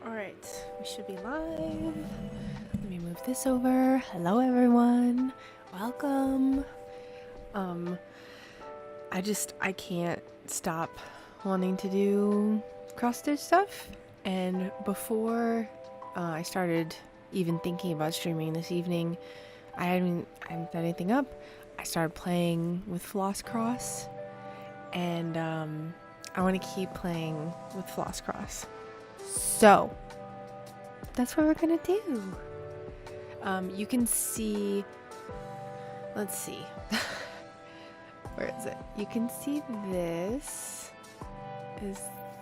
Alright, we should be live. Let me move this over. Hello everyone. Welcome. Um, I can't stop wanting to do cross stitch stuff. And before I started even thinking about streaming this evening, I hadn't done anything up. I started playing with flosscross, and I want to keep playing with flosscross. So that's what we're gonna do. You can see, let's see, where is it? You can see this. Is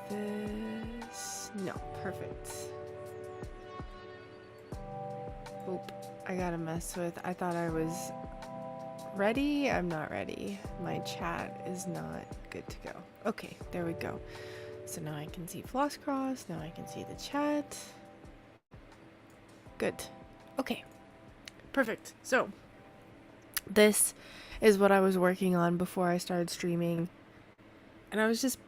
this? No, perfect. Oop, I gotta mess with, I thought I was ready. I'm not ready. My chat is not good to go. Okay, there we go. So now I can see flosscross. Now I can see the chat. Good. Okay. Perfect. So this is what I was working on before I started streaming. And I was just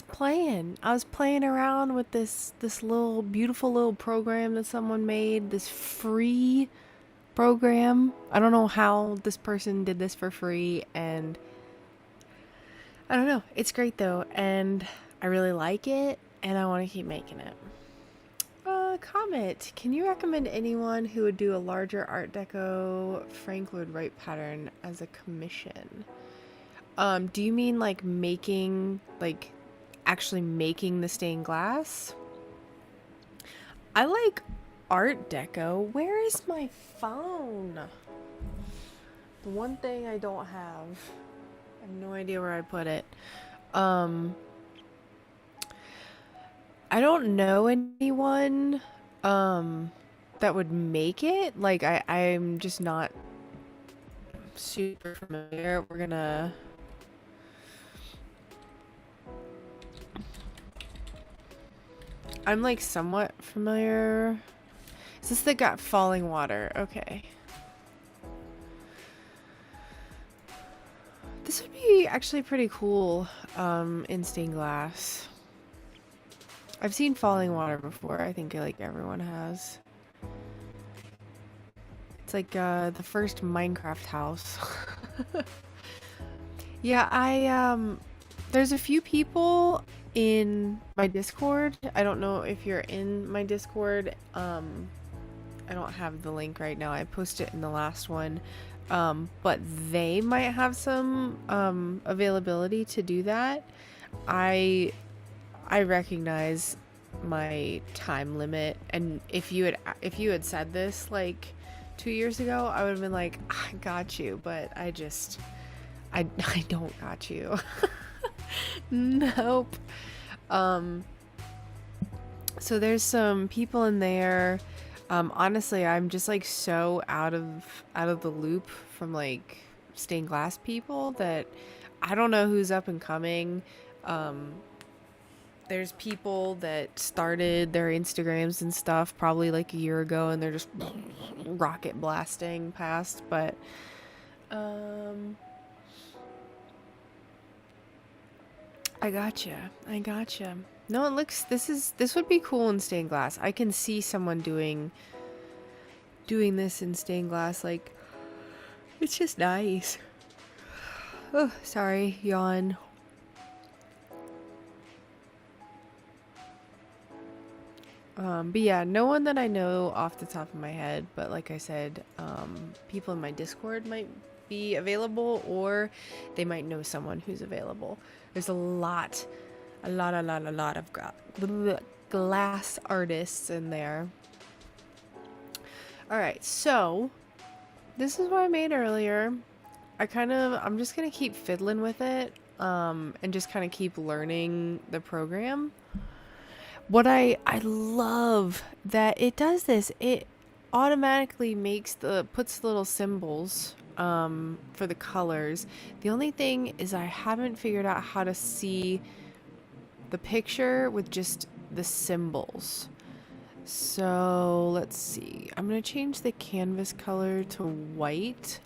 playing. I was playing around with this little beautiful little program that someone made, this free program. I don't know how this person did this for free, and I don't know. It's great though, and I really like it, and I want to keep making it. Comment. Can you recommend anyone who would do a larger Art Deco Frank Lloyd Wright pattern as a commission? Do you mean like making, like actually making the stained glass? I like Art Deco. Where is my phone? The one thing I don't have. I have no idea where I put it. I don't know anyone that would make it. Like I'm just not super familiar. We're gonna I'm like somewhat familiar. Is this the got falling water? Okay. This would be actually pretty cool in stained glass. I've seen falling water before. I think like everyone has. It's like the first Minecraft house. Yeah, there's a few people in my Discord. I don't know if you're in my Discord. I don't have the link right now. I posted it in the last one. But they might have some availability to do that. I recognize my time limit, and if you had said this like 2 years ago, I would have been like, I got you, but I don't got you. Nope. So there's some people in there. Honestly, I'm just like so out of the loop from like stained glass people that I don't know who's up and coming. There's people that started their Instagrams and stuff probably like a year ago, and they're just rocket blasting past, but I gotcha. No, it looks, this would be cool in stained glass. I can see someone doing this in stained glass. Like, it's just nice. Oh, sorry, yawn. But yeah, no one that I know off the top of my head, but like I said, people in my Discord might be available, or they might know someone who's available. There's a lot of glass artists in there. Alright, so this is what I made earlier. I'm just gonna keep fiddling with it, and just kind of keep learning the program. What I love that it does this, it automatically puts little symbols for the colors. The only thing is I haven't figured out how to see the picture with just the symbols. So let's see. I'm gonna change the canvas color to white.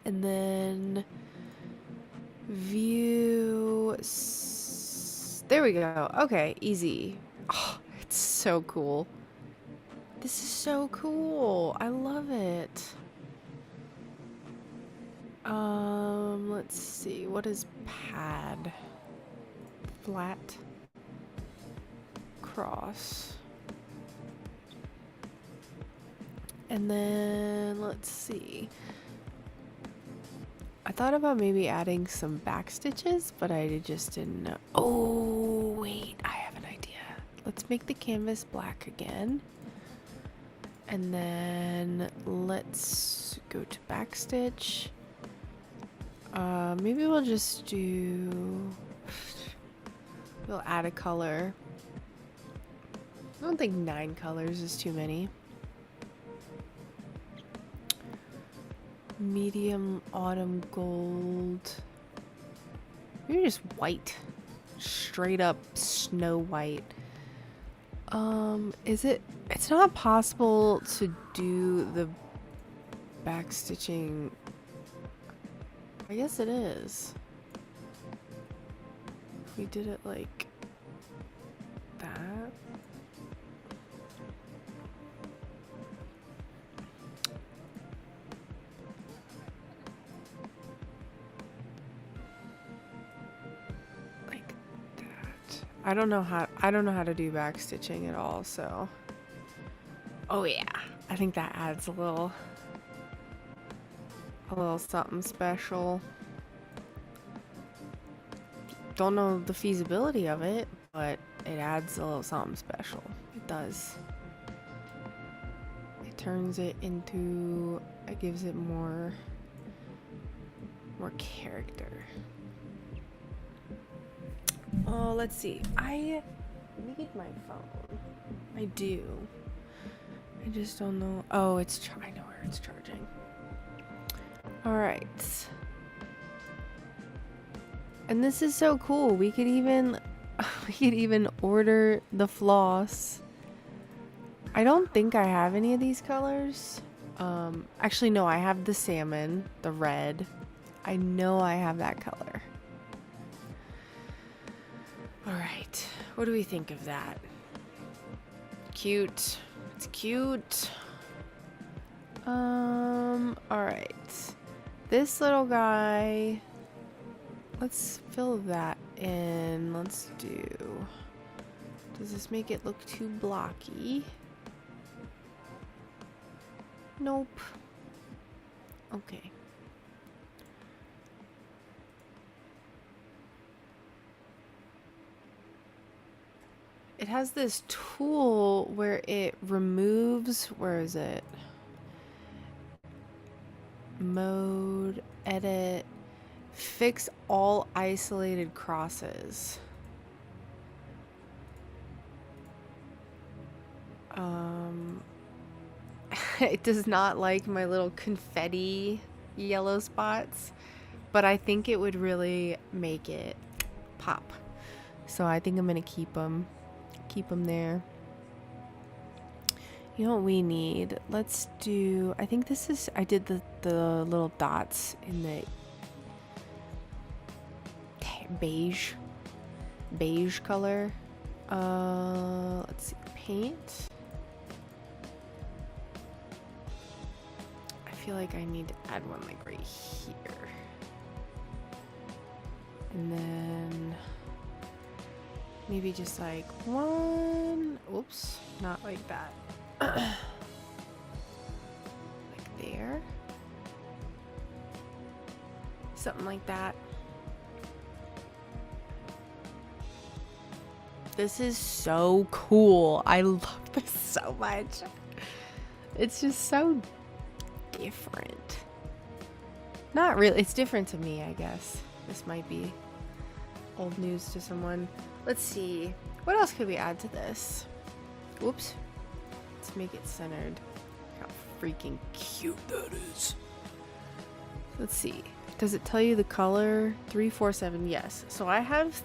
And then view There we go. Okay, easy. Oh, it's so cool. This is so cool. I love it. Let's see. What is pad? Flat cross. And then let's see. I thought about maybe adding some back stitches, but I just didn't know. Oh, wait, I have an idea. Let's make the canvas black again. And then let's go to back stitch. Maybe we'll just we'll add a color. I don't think 9 colors is too many. Medium autumn gold. Maybe just white. Straight up snow white. It's not possible to do the back stitching. I guess it is. If we did it like that. I don't know how to do back stitching at all, so. Oh yeah. I think that adds a little something special. Don't know the feasibility of it, but it adds a little something special. It does. It turns it into, it gives it more character. Oh, let's see. I need my phone. I do. I just don't know. Oh, I know where it's charging. All right. And this is so cool. We could even order the floss. I don't think I have any of these colors. Actually, no, I have the salmon, the red. I know I have that color. All right, what do we think of that? Cute. It's cute. All right. This little guy, let's fill that in. Let's do, does this make it look too blocky? Nope. Okay. It has this tool where it removes, where is it? Mode, edit, fix all isolated crosses. It does not like my little confetti yellow spots, but I think it would really make it pop. So I think I'm gonna keep them there. You know what we need? Let's do, I think this is, I did the little dots in the beige color. Let's see, paint. I feel like I need to add one like right here. And then maybe just like one, oops, not like that. Like there. Something like that. This is so cool. I love this so much. It's just so different. Not really, it's different to me, I guess. This might be old news to someone. Let's see. What else could we add to this? Whoops. Let's make it centered. How freaking cute that is. Let's see. Does it tell you the color? 347, yes. So I have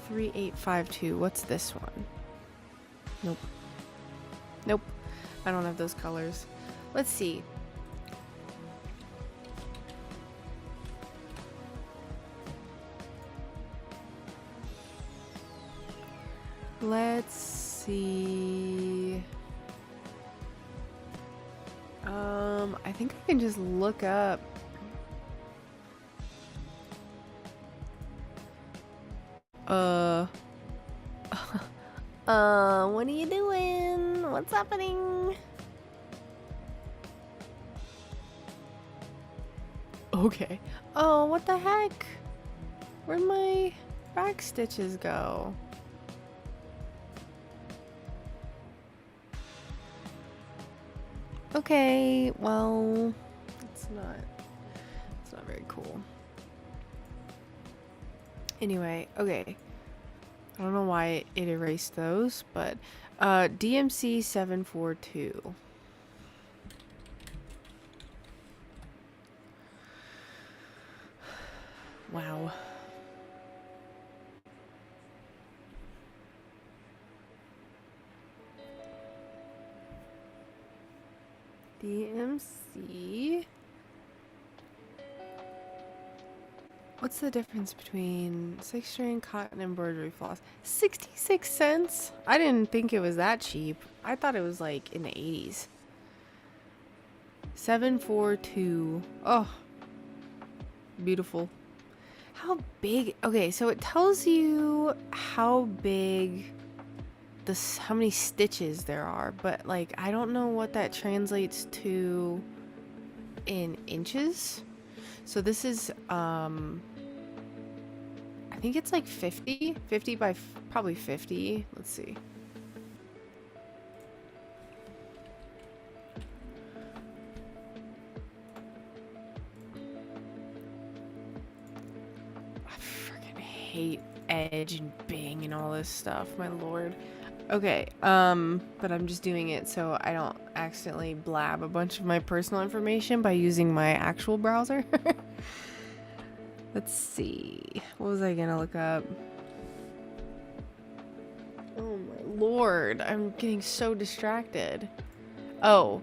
3852. What's this one? Nope. Nope. I don't have those colors. Let's see. Let's see. I think I can just look up. Uh, what are you doing? What's happening? Okay. Oh, what the heck? Where'd my back stitches go? Okay, well, it's not very cool. Anyway, okay. I don't know why it erased those, but DMC 742. Wow. DMC. What's the difference between 6-string cotton embroidery floss? 66 cents? I didn't think it was that cheap. I thought it was like in the 80s. 742. Oh, beautiful. How big? Okay, so it tells you how big how many stitches there are, but like I don't know what that translates to in inches. So this is I think it's like 50 by probably 50. Let's see. I freaking hate Edge and Bing and all this stuff, my lord. Okay, but I'm just doing it so I don't accidentally blab a bunch of my personal information by using my actual browser. Let's see. What was I gonna look up? Oh my lord, I'm getting so distracted. Oh,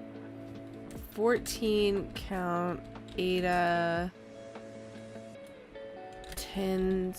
14 count Ada 10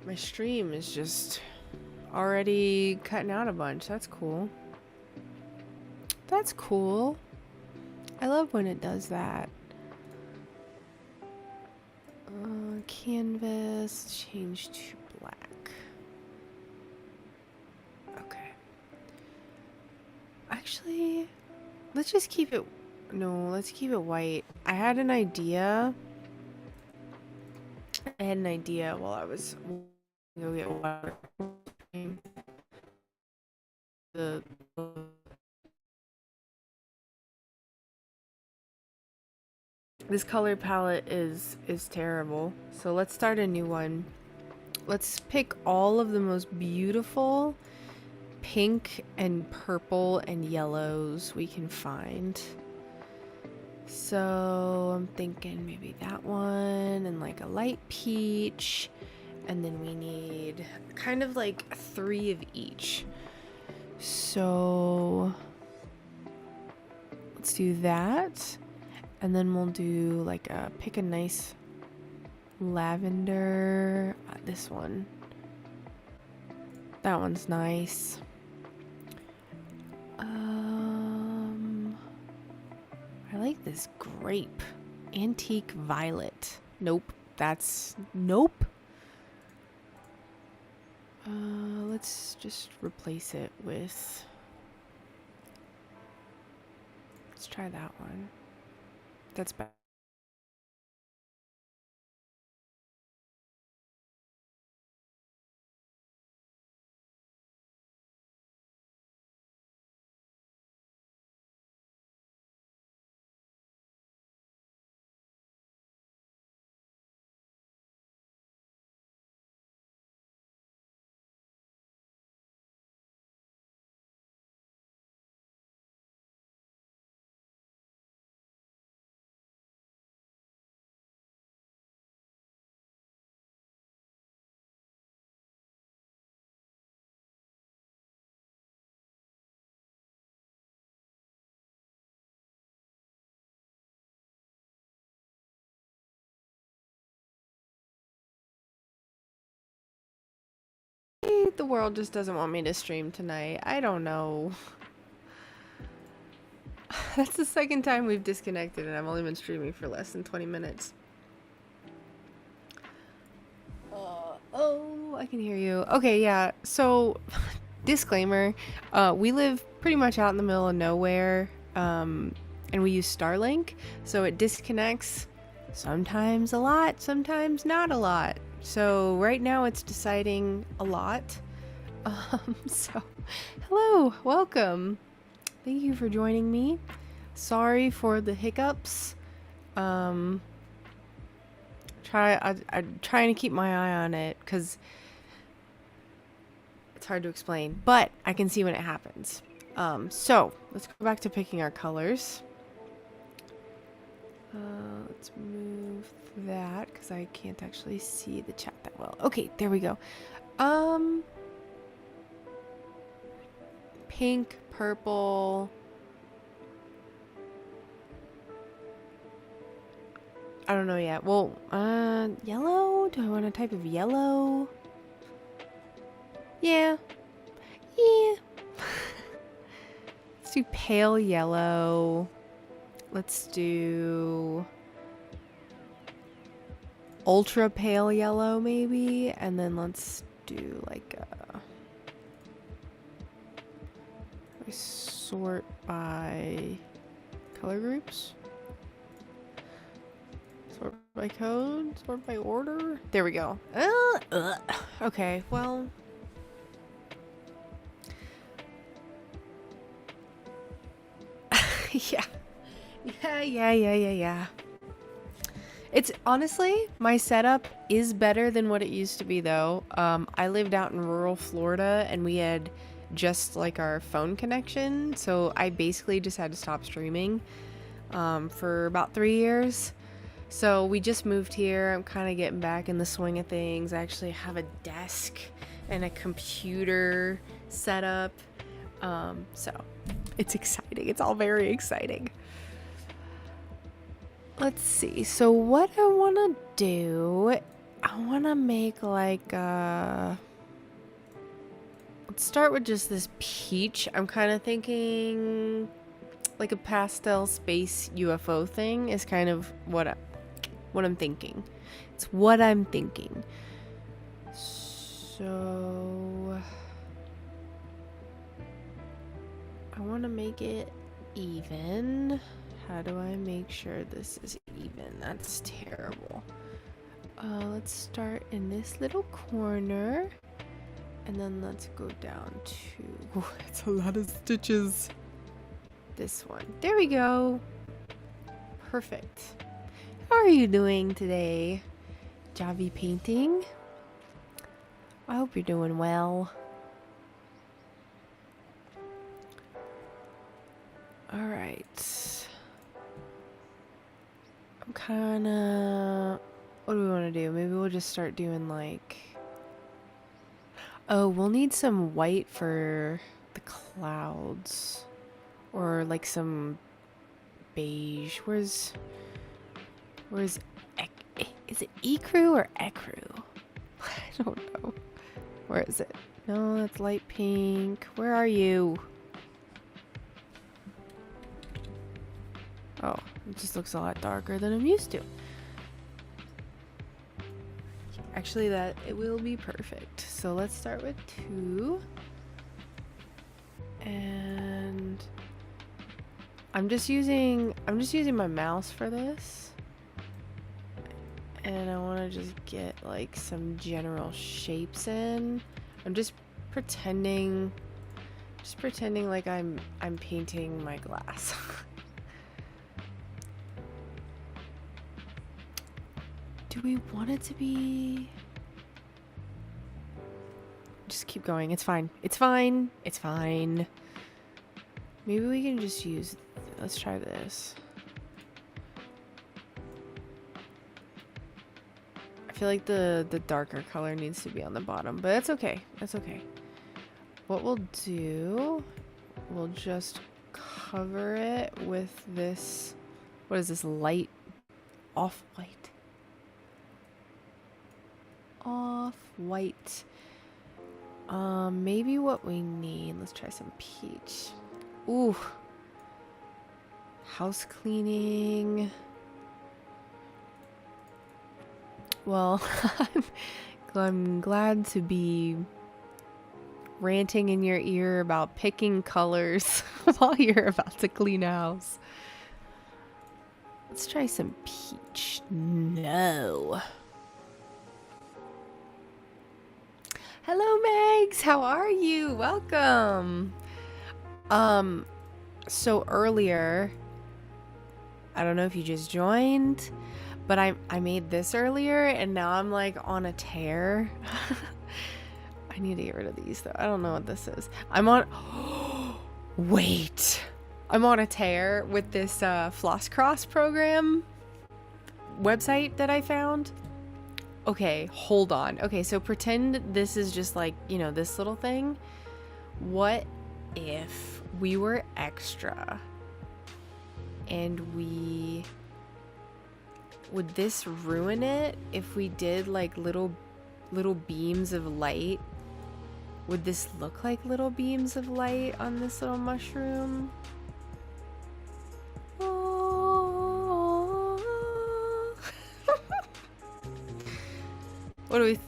My stream is just already cutting out a bunch. That's cool. That's cool. I love when it does that. Canvas, change to black. Okay. Actually, let's just keep it... No, let's keep it white. I had an idea. While I was go get water. This color palette is terrible. So let's start a new one. Let's pick all of the most beautiful pink and purple and yellows we can find. So I'm thinking maybe that one and like a light peach, and then we need kind of like 3 of each. So let's do that. And then we'll do like pick a nice lavender. This one. That one's nice. I like this grape. Antique violet. Nope. Nope. Let's just replace it with... Let's try that one. That's better. The world just doesn't want me to stream tonight. I don't know. That's the second time we've disconnected and I've only been streaming for less than 20 minutes. Oh, I can hear you. Okay, yeah. So, disclaimer. We live pretty much out in the middle of nowhere. And we use Starlink. So it disconnects sometimes a lot, sometimes not a lot. So right now it's deciding a lot. So hello, welcome. Thank you for joining me. Sorry for the hiccups. I'm trying to keep my eye on it because it's hard to explain, but I can see when it happens. So let's go back to picking our colors. Let's move that because I can't actually see the chat that well. Okay, there we go. Pink, purple. I don't know yet. Well, yellow? Do I want a type of yellow? Yeah. Yeah. Let's do pale yellow. Let's do ultra pale yellow maybe, and then let's do like I sort by color groups, sort by code, sort by order. There we go. Okay, well, yeah. It's honestly, my setup is better than what it used to be though. I lived out in rural Florida and we had just like our phone connection. So I basically just had to stop streaming for about 3 years. So we just moved here. I'm kind of getting back in the swing of things. I actually have a desk and a computer set up. So it's exciting. It's all very exciting. Let's see. So what I want to do, I want to make like let's start with just this peach. I'm kind of thinking like a pastel space UFO thing is kind of what I'm thinking. It's what I'm thinking. So I want to make it even. How do I make sure this is even? That's terrible. Let's start in this little corner. And then let's go down to... Oh, that's a lot of stitches. This one. There we go. Perfect. How are you doing today, Javi Painting? I hope you're doing well. Alright. I'm kinda... What do we want to do? Maybe we'll just start doing like... Oh, we'll need some white for the clouds. Or like some beige. Where's... Is it ecru or ecru? I don't know. Where is it? No, that's light pink. Where are you? Oh, it just looks a lot darker than I'm used to. Actually, that it will be perfect. So let's start with 2. And I'm just using my mouse for this. And I want to just get like some general shapes in. I'm just pretending like I'm painting my glass. Do we want it to be... Just keep going. It's fine. It's fine. It's fine. Maybe we can just use... Let's try this. I feel like the darker color needs to be on the bottom, but that's okay. That's okay. What we'll do... We'll just cover it with this... What is this? Light... Off-white. Off-white. Maybe what we need. Let's try some peach. Ooh. House cleaning. Well, I'm glad to be ranting in your ear about picking colors while you're about to clean a house. Let's try some peach. No. Hello, Megs. How are you? Welcome. So earlier, I don't know if you just joined, but I made this earlier and now I'm like on a tear. I need to get rid of these though. I don't know what this is. Wait. I'm on a tear with this flosscross program website that I found. Okay, hold on. Okay, so pretend this is just like, you know, this little thing. What if we were extra and would this ruin it if we did like little beams of light? Would this look like little beams of light on this little mushroom? What do we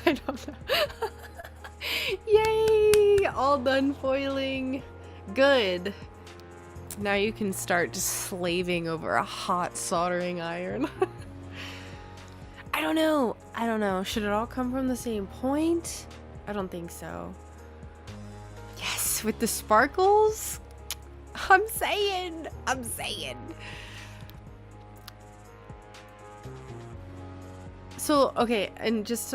I don't know. Yay! All done foiling. Good. Now you can start just slaving over a hot soldering iron. I don't know. Should it all come from the same point? I don't think so. Yes, with the sparkles? I'm saying. So, okay, and just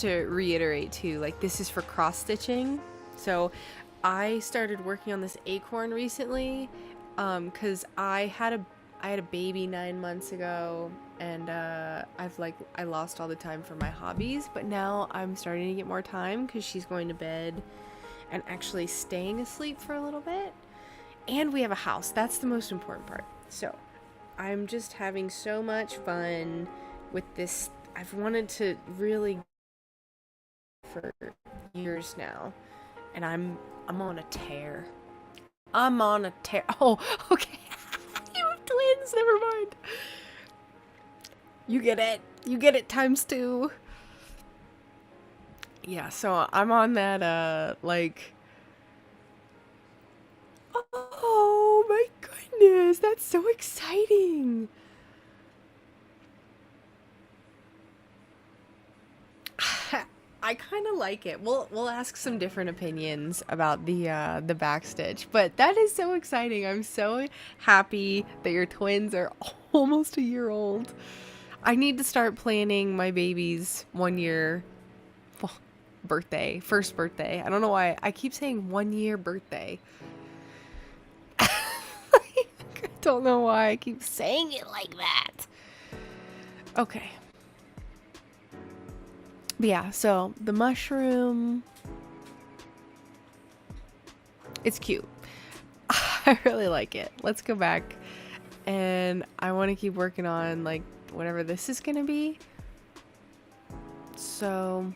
to reiterate too, like this is for cross stitching. So I started working on this acorn recently because I had a baby 9 months ago, and I lost all the time for my hobbies, but now I'm starting to get more time because she's going to bed and actually staying asleep for a little bit, and we have a house. That's the most important part. So I'm just having so much fun with this. I've wanted to really for years now, and I'm on a tear. I'm on a tear. Oh, okay. You have twins. Never mind. You get it. You get it times two. Yeah, so I'm on that like, oh my goodness, that's so exciting. I kind of like it. We'll ask some different opinions about the backstitch, but that is so exciting. I'm so happy that your twins are almost a year old. I need to start planning my baby's 1 year birthday, first birthday. I don't know why I keep saying 1 year birthday. I don't know why I keep saying it like that. Okay. But yeah, so the mushroom, it's cute. I really like it. Let's go back, and I want to keep working on like whatever this is gonna be. So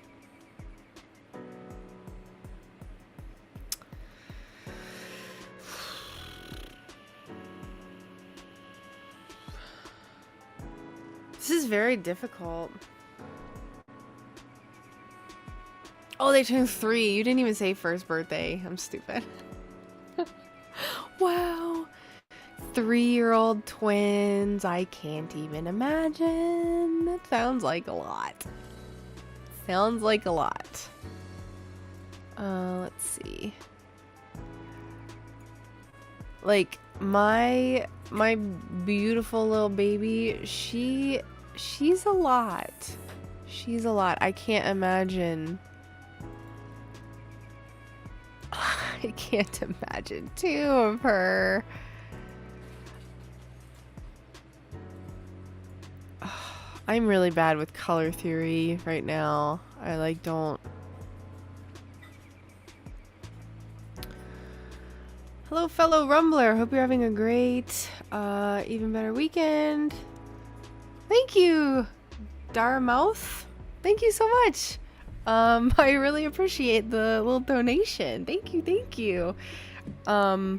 this is very difficult. Oh, they turned 3. You didn't even say first birthday. I'm stupid. Wow. 3-year-old twins. I can't even imagine. That sounds like a lot. Sounds like a lot. Let's see. Like my beautiful little baby, she's a lot. She's a lot. I can't imagine. I can't imagine 2 of her. I'm really bad with color theory right now. I like don't. Hello, fellow Rumbler. Hope you're having a great, even better weekend. Thank you, Darmouth. Thank you so much. I really appreciate the little donation. Thank you, thank you. That's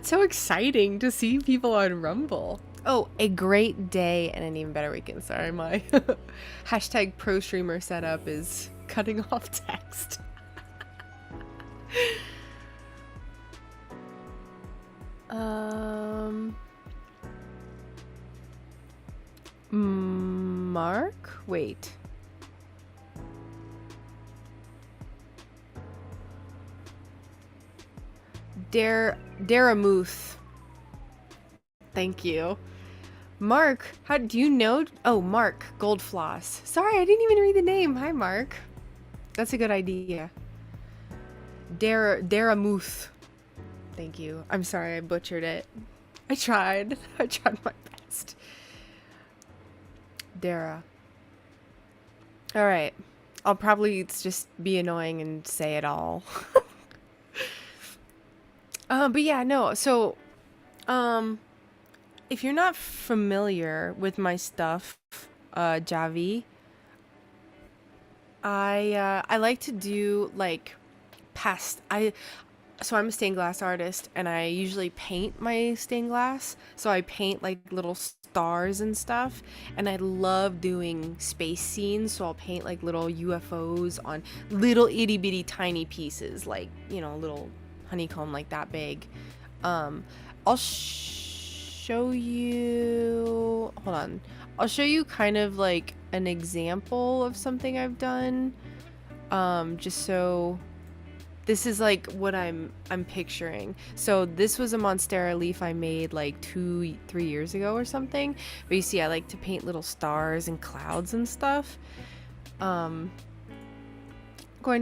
so exciting to see people on Rumble. Oh, a great day and an even better weekend. Sorry, my hashtag pro streamer setup is cutting off text. Mark? Wait. Daramuth. Thank you. Mark, how do you know? Oh, Mark Goldfloss. Sorry, I didn't even read the name. Hi, Mark. That's a good idea. Daramuth. Thank you. I'm sorry I butchered it. I tried. I tried my best. Dara. Alright. I'll probably just be annoying and say it all. But yeah, no. So, if you're not familiar with my stuff, Javi, I like to do like so I'm a stained glass artist, and I usually paint my stained glass. So I paint like little stars and stuff, and I love doing space scenes. So I'll paint like little UFOs on little itty bitty tiny pieces, like, you know, little honeycomb like that big. I'll show you, hold on. I'll show you kind of like an example of something I've done. Just so this is like what I'm picturing. So this was a Monstera leaf I made like 2-3 years ago or something. But you see, I like to paint little stars and clouds and stuff. Going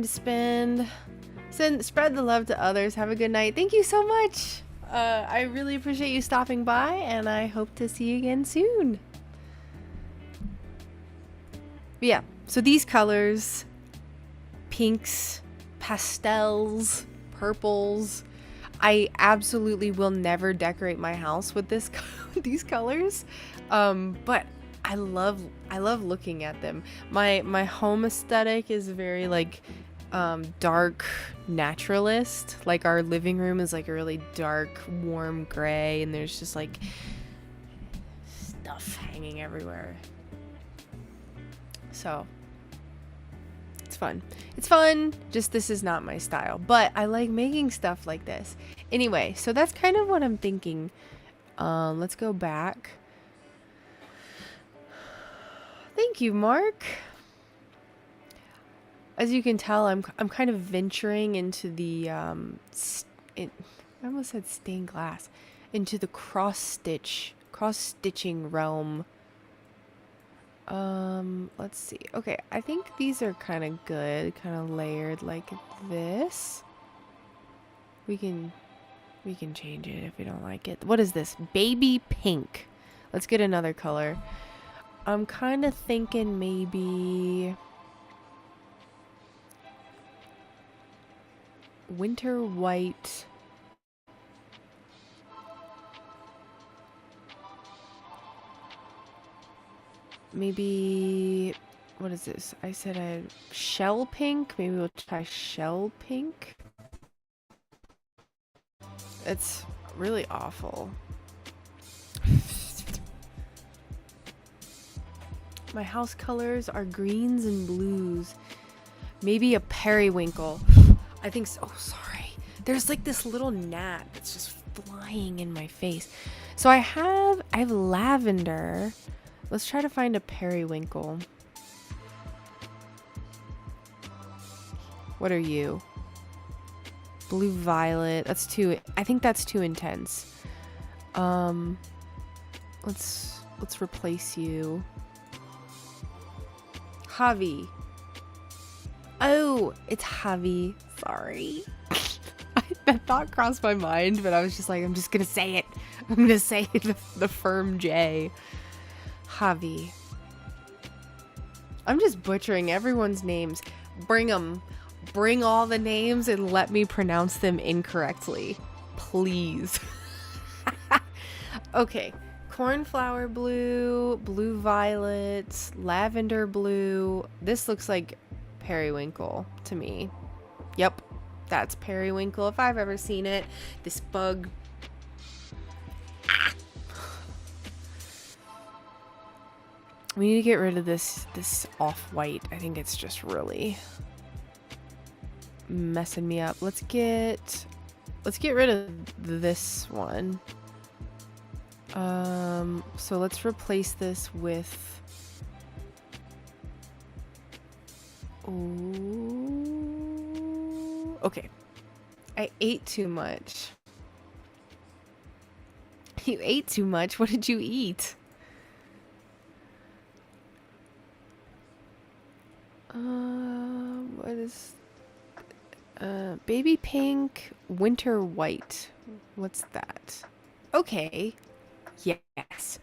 to spread the love to others. Have a good night. Thank you so much. I really appreciate you stopping by, and I hope to see you again soon. But yeah, so these colors, pinks, pastels, purples, I absolutely will never decorate my house with this these colors. But I love looking at them. My home aesthetic is very like dark naturalist. Like our living room is like a really dark, warm gray, and there's just like stuff hanging everywhere. So it's fun. It's fun, just this is not my style. But I like making stuff like this. Anyway, so that's kind of what I'm thinking. Let's go back. Thank you, Mark. As you can tell, I'm kind of venturing into the I almost said stained glass, into the cross stitching realm. Let's see. Okay, I think these are kind of good, kind of layered like this. We can change it if we don't like it. What is this? Baby pink. Let's get another color. I'm kind of thinking maybe winter white. Maybe, what is this? I said I shell pink. Maybe we'll try shell pink. It's really awful. My house colors are greens and blues. Maybe a periwinkle. I think so. Oh, sorry. There's like this little gnat that's just flying in my face. So I have lavender. Let's try to find a periwinkle. What are you? Blue violet. That's too, I think that's too intense. Let's replace you. Javi. Oh, it's Javi. Sorry. That thought crossed my mind, but I was just like, I'm just gonna say it. I'm gonna say the firm J. Javi. I'm just butchering everyone's names. Bring them. Bring all the names and let me pronounce them incorrectly. Please. Okay. Cornflower blue, blue violet, lavender blue. This looks like periwinkle to me. Yep. That's periwinkle if I've ever seen it. This bug. We need to get rid of this off-white. I think it's just really messing me up. Let's get rid of this one. So let's replace this with ooh, okay. I ate too much. You ate too much? What did you eat? What is baby pink, winter white. What's that? Okay. Yes.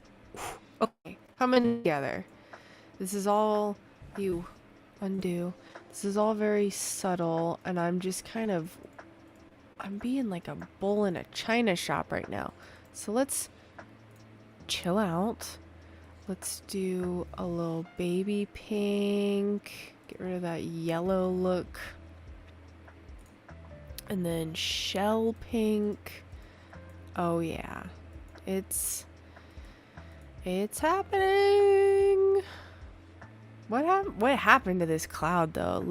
Okay. Coming together. This is all you undo. This is all very subtle, and I'm just kind of I'm being like a bull in a china shop right now. So let's chill out. Let's do a little baby pink. Get rid of that yellow look. And then shell pink. Oh yeah. It's happening. What happened to this cloud though?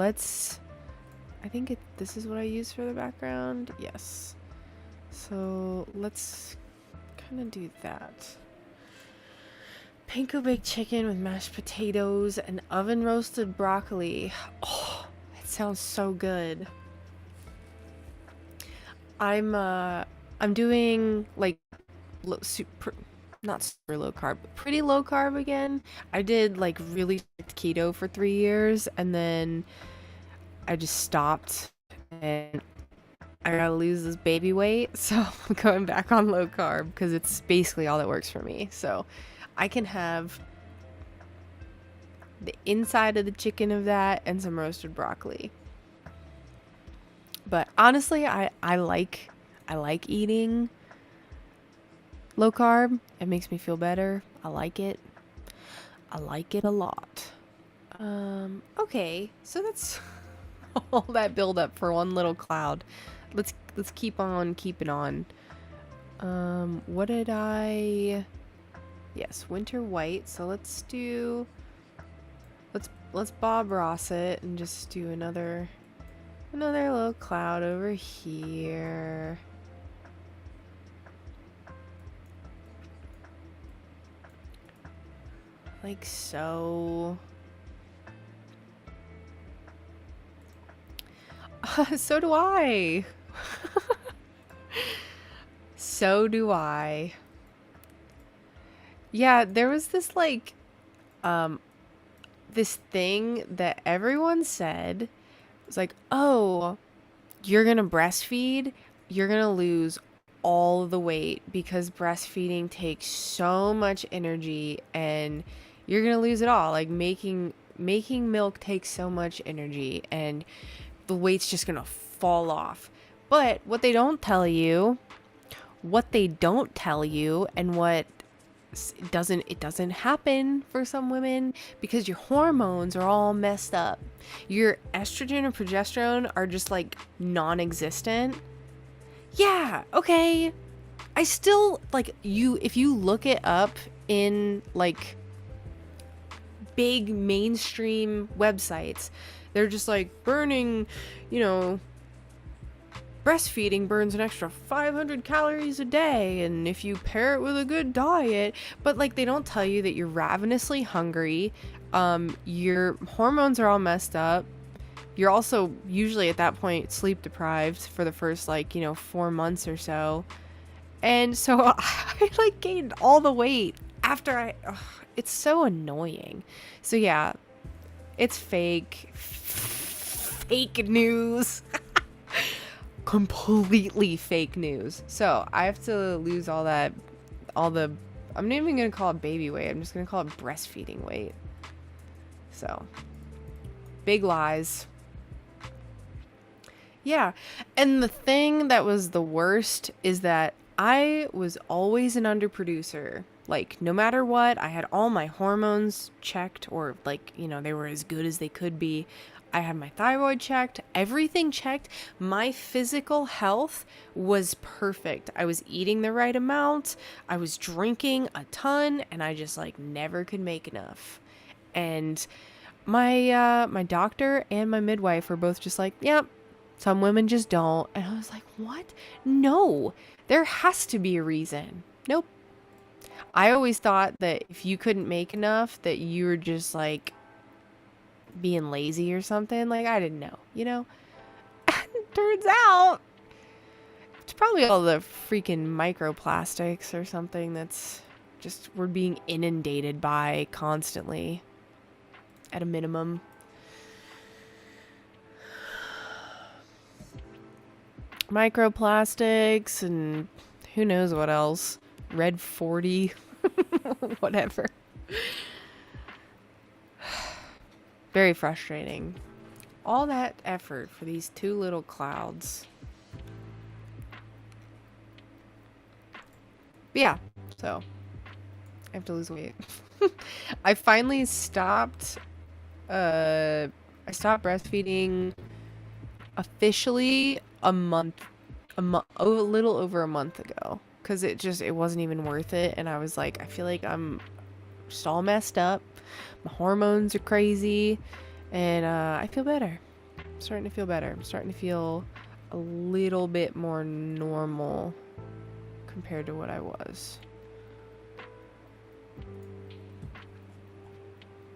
I think this is what I use for the background. Yes. So let's kind of do that. Panko baked chicken with mashed potatoes and oven roasted broccoli. Oh, it sounds so good. I'm doing like not super low carb, but pretty low carb again. I did like really strict keto for 3 years, and then I just stopped, and I gotta lose this baby weight, so I'm going back on low carb because it's basically all that works for me. So I can have the inside of the chicken of that and some roasted broccoli. But honestly, I like I like eating low carb. It makes me feel better. I like it. I like it a lot. Okay, so that's all that build up for one little cloud. Let's keep on keeping on. What did I... Yes, winter white. So let's Bob Ross it and just do another little cloud over here. Like so. So do I. So do I. Yeah, there was this like this thing that everyone said. It's like, "Oh, you're going to breastfeed, you're going to lose all the weight because breastfeeding takes so much energy and you're going to lose it all. Like making milk takes so much energy and the weight's just going to fall off." But what they don't tell you and what it doesn't happen for some women because your hormones are all messed up. Your estrogen and progesterone are just like non-existent. Yeah, okay. I still like if you look it up in like big mainstream websites, they're just like burning, breastfeeding burns an extra 500 calories a day, and if you pair it with a good diet, but like they don't tell you that you're ravenously hungry, your hormones are all messed up, you're also usually at that point sleep deprived for the first 4 months or so, and so I like gained all the weight after it's so annoying. So yeah, it's fake news. Completely fake news. So I have to lose I'm not even gonna call it baby weight, I'm just gonna call it breastfeeding weight. So big lies. Yeah, and the thing that was the worst is that I was always an underproducer. Like no matter what, I had all my hormones checked, or they were as good as they could be. I had my thyroid checked, everything checked. My physical health was perfect. I was eating the right amount. I was drinking a ton, and I just never could make enough. And my doctor and my midwife were both just like, "Yep, some women just don't." And I was like, "What? No, there has to be a reason." Nope. I always thought that if you couldn't make enough, that you were just being lazy or something. I didn't know. Turns out it's probably all the freaking microplastics or something that's just we're being inundated by constantly at a minimum. Microplastics and who knows what else. Red 40. Whatever. Very frustrating. All that effort for these two little clouds. But yeah, so I have to lose weight. I finally stopped I stopped breastfeeding officially a little over a month ago, because it wasn't even worth it, and I was like, I feel like I'm just all messed up. My hormones are crazy, and I feel better. I'm starting to feel better. I'm starting to feel a little bit more normal compared to what I was.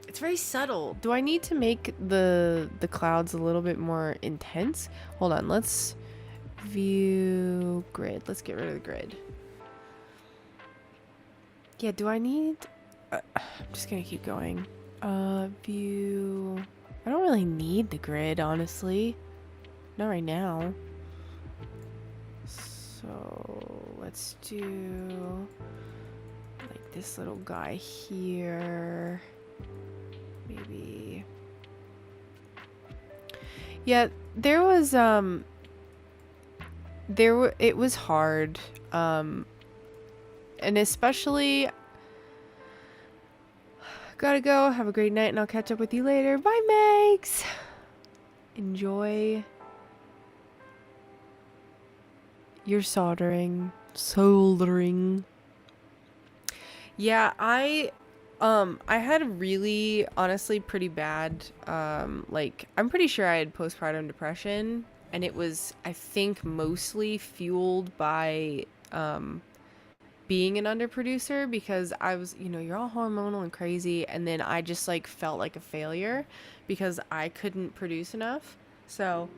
It's very subtle. Do I need to make the clouds a little bit more intense? Hold on, let's view grid. Let's get rid of the grid. Yeah, do I need... I'm just gonna keep going. View... I don't really need the grid, honestly. Not right now. So, let's do... like this little guy here. Maybe... yeah, there was, it was hard. And especially, gotta go. Have a great night, and I'll catch up with you later. Bye, Megs. Enjoy your soldering. Yeah, I had really, honestly, pretty bad, like, I'm pretty sure I had postpartum depression, and it was, I think, mostly fueled by, being an underproducer, because I was, you're all hormonal and crazy, and then I just, like, felt like a failure because I couldn't produce enough. So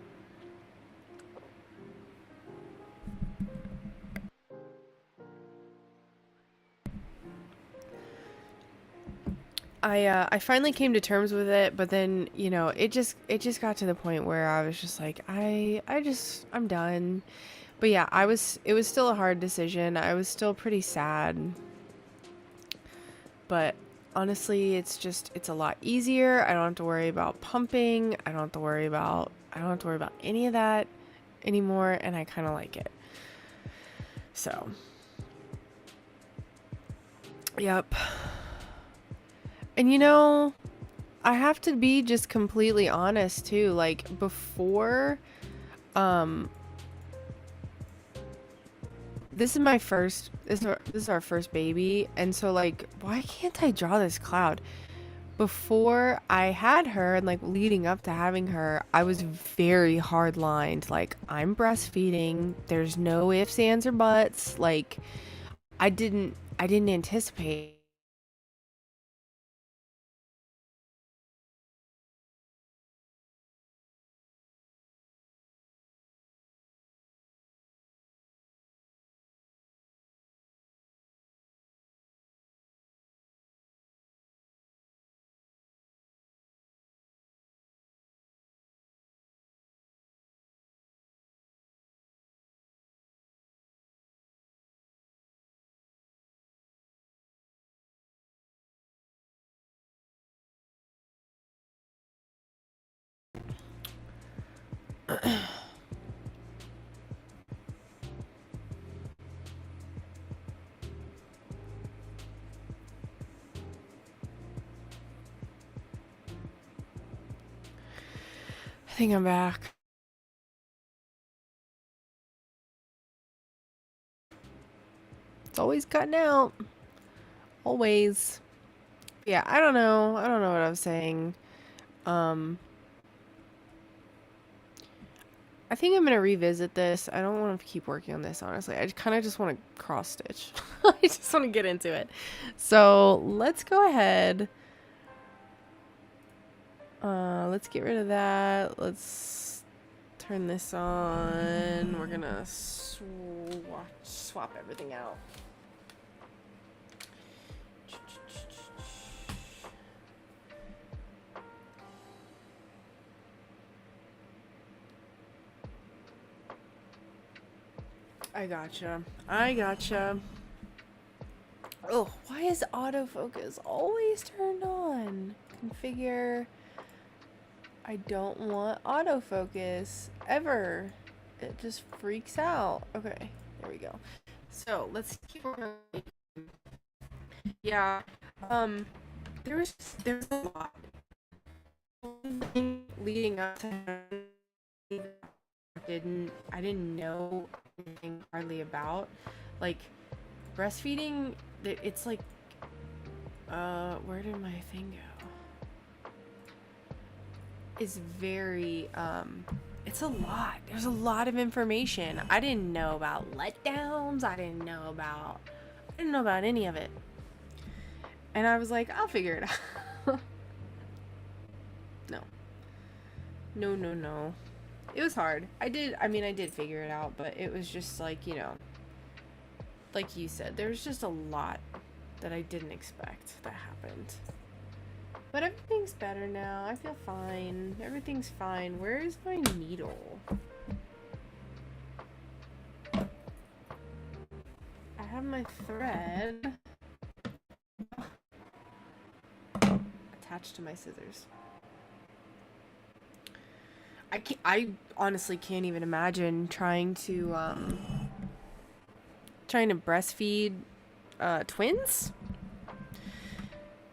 I finally came to terms with it, but then, it just got to the point where I was just like, I'm done. But yeah, it was still a hard decision. I was still pretty sad. But honestly, it's a lot easier. I don't have to worry about pumping. I don't have to worry about any of that anymore, and I kind of like it. So, yep. And I have to be just completely honest too. Like before, um, this is my first. This is our first baby, and so like, why can't I draw this cloud? Before I had her, and like leading up to having her, I was very hard lined. Like, I'm breastfeeding. There's no ifs, ands, or buts. Like, I didn't anticipate. I think I'm back. It's always cutting out. Always. Yeah, I don't know. I don't know what I was saying. Um, I think I'm gonna revisit this. I don't want to keep working on this, honestly. I kind of just want to cross stitch. I just want to get into it. So let's go ahead. Let's get rid of that. Let's turn this on. We're gonna swap everything out. I gotcha. I gotcha. Oh, why is autofocus always turned on? Configure. I don't want autofocus ever. It just freaks out. Okay, there we go. So let's keep working. Yeah. Um, there's a lot leading up to I didn't know anything hardly about. Like breastfeeding, it's like where did my thing go? Is very it's a lot. There's a lot of information. I didn't know about letdowns. I didn't know about any of it. And I was like, I'll figure it out. No. No, no, no. It was hard. I did figure it out, but it was just like, like you said, there's just a lot that I didn't expect that happened. But everything's better now. I feel fine. Everything's fine. Where is my needle? I have my thread attached to my scissors. I honestly can't even imagine trying to breastfeed twins.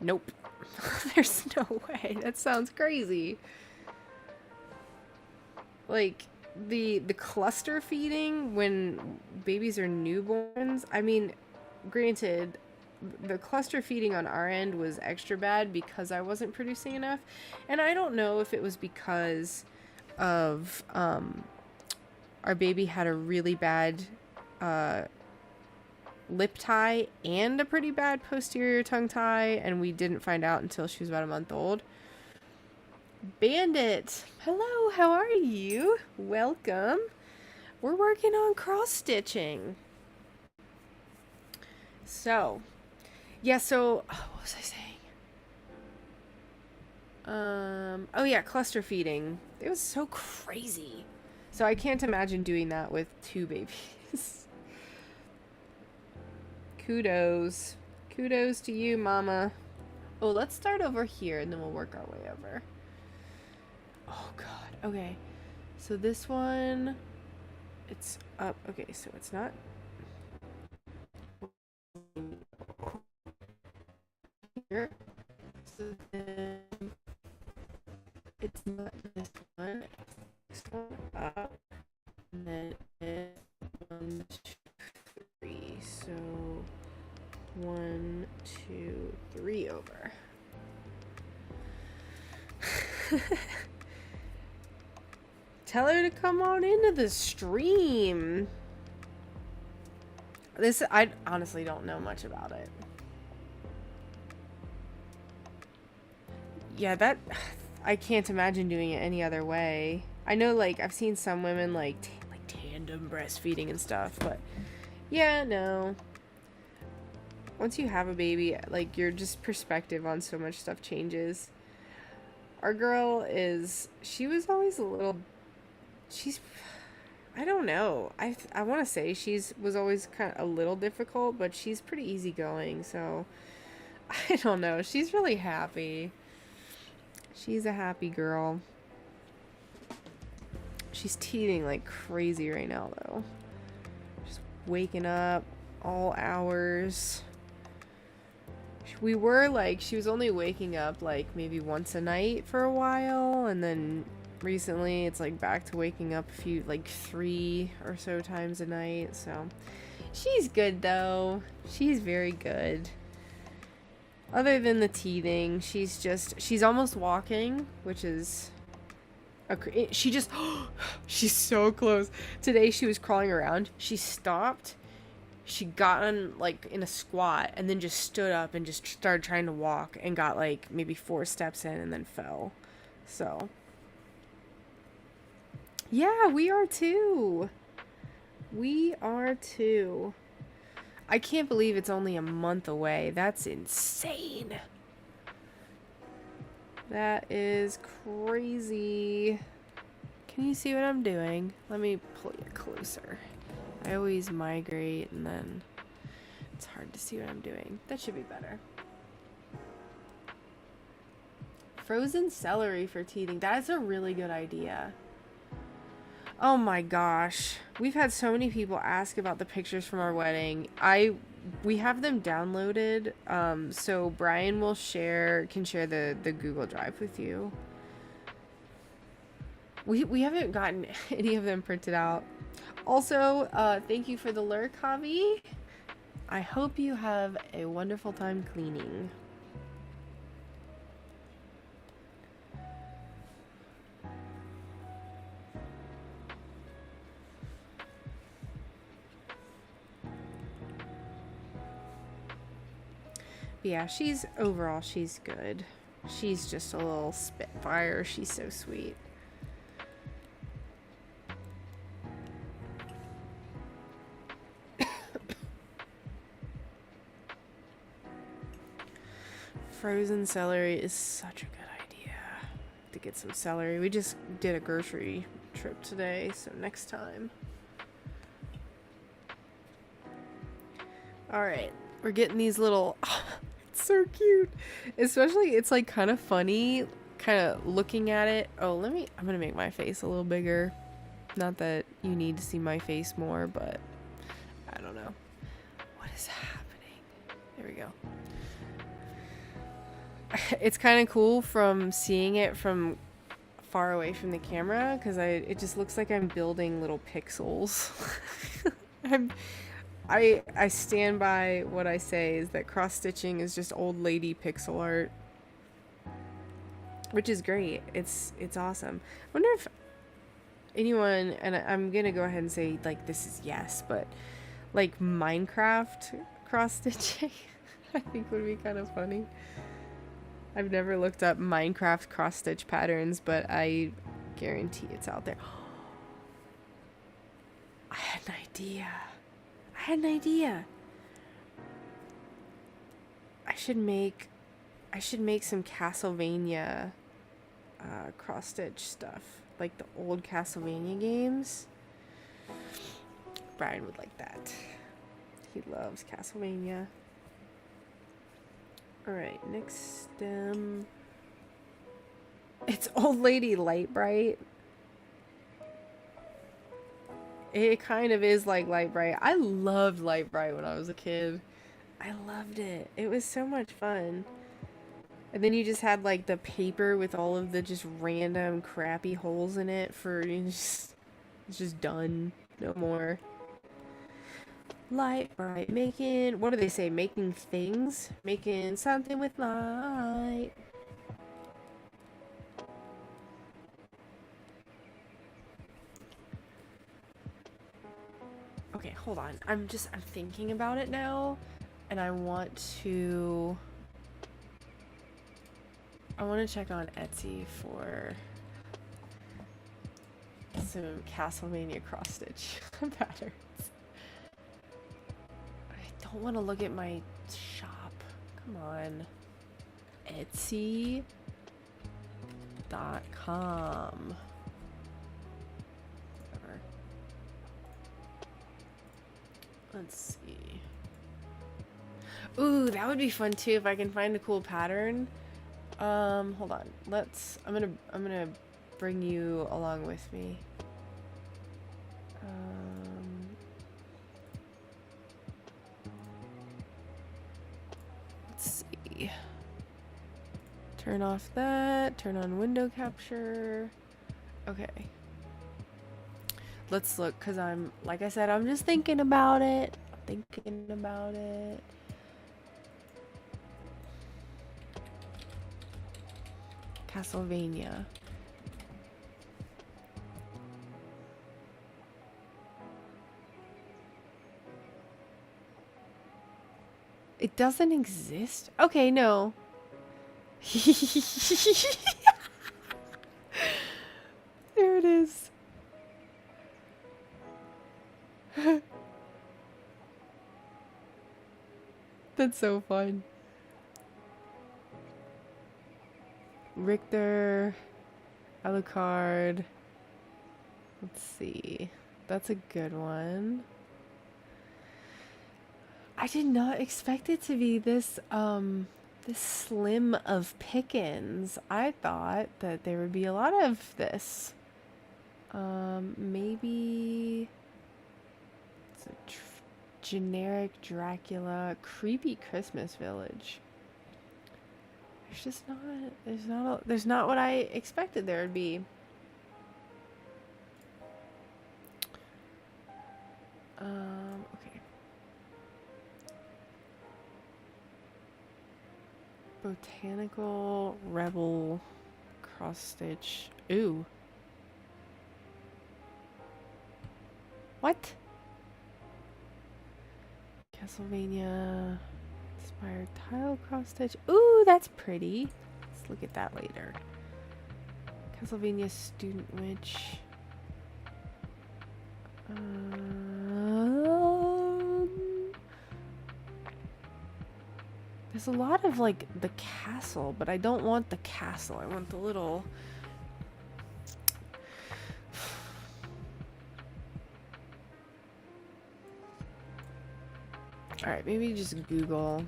Nope. There's no way. That sounds crazy. Like the cluster feeding when babies are newborns. I mean, granted, the cluster feeding on our end was extra bad because I wasn't producing enough, and I don't know if it was because of our baby had a really bad lip tie and a pretty bad posterior tongue tie, and we didn't find out until she was about a month old. Bandit, hello, how are you? Welcome. We're working on cross stitching. So, yeah, what was I saying? Oh yeah, cluster feeding. It was so crazy. So I can't imagine doing that with 2 babies. Kudos. Kudos to you, mama. Oh, let's start over here and then we'll work our way over. Oh god. Okay. So this one, it's up. Okay, so it's not here. So then it's not this one. It's this one up. And then it's 1, 2, 3. So 1, 2, 3 over. Tell her to come on into the stream. I honestly don't know much about it. Yeah, I can't imagine doing it any other way. I know, like, I've seen some women like tandem breastfeeding and stuff, but yeah, no. Once you have a baby, like, your just perspective on so much stuff changes. Our girl she was always I don't know. I want to say was always kind of a little difficult, but she's pretty easygoing, so I don't know. She's really happy. She's a happy girl. She's teething like crazy right now, though. Just waking up all hours. She was only waking up like maybe once a night for a while, and then recently it's like back to waking up 3 or so times a night. So she's good though. She's very good. Other than the teething, she's almost walking, which is she's so close. Today she was crawling around. She stopped. She got on in a squat and then just stood up and just started trying to walk and got maybe 4 steps in and then fell. So yeah, we are too. I can't believe it's only a month away. That's insane. That is crazy. Can you see what I'm doing? Let me pull you closer. I always migrate and then it's hard to see what I'm doing. That should be better. Frozen celery for teething. That is a really good idea. Oh my gosh. We've had so many people ask about the pictures from our wedding. We have them downloaded, so Brian can share the Google Drive with you. We haven't gotten any of them printed out. Also, thank you for the lurk, Javi. I hope you have a wonderful time cleaning. Yeah, she's good. She's just a little spitfire. She's so sweet. Frozen celery is such a good idea. To get some celery. We just did a grocery trip today, so next time. Alright, we're getting these little... It's so cute. Especially, it's kind of funny kind of looking at it. Oh, I'm gonna make my face a little bigger. Not that you need to see my face more, but I don't know. What is happening? There we go. It's kind of cool from seeing it from far away from the camera, because it just looks like I'm building little pixels. I stand by what I say, is that cross stitching is just old lady pixel art, which is great. It's awesome. I wonder if anyone, and I'm gonna go ahead and say like this is yes, but like Minecraft cross stitching I think would be kind of funny. I've never looked up Minecraft cross stitch patterns, but I guarantee it's out there. I had an idea. I should make some Castlevania cross stitch stuff, like the old Castlevania games. Brian would like that. He loves Castlevania. Alright, next stem. It's Old Lady Light Bright. It kind of is like Light Bright. I loved Light Bright when I was a kid. I loved it. It was so much fun. And then you just had like the paper with all of the just random crappy holes in it for it's just done. No more. Light Bright. Making, what do they say? Making things? Making something with light. Okay, hold on. I'm thinking about it now, and I want to check on Etsy for some Castlevania cross stitch patterns. I don't want to look at my shop. Come on. Etsy.com. Let's see. Ooh, that would be fun too if I can find a cool pattern. Hold on. I'm gonna bring you along with me. Let's see. Turn off that, turn on window capture. Okay. Let's look, because like I said, I'm just thinking about it. Castlevania. It doesn't exist? Okay, no. There it is. That's so fun. Richter, Alucard. Let's see. That's a good one. I did not expect it to be this this slim of pickings. I thought that there would be a lot of this. Maybe it's a generic Dracula, creepy Christmas village. There's not what I expected there would be. Okay. Botanical Rebel cross stitch. Ooh. What? Castlevania inspired tile cross stitch. Ooh, that's pretty. Let's look at that later. Castlevania student witch. There's a lot of like the castle, but I don't want the castle. I want the little. Alright, maybe just Google.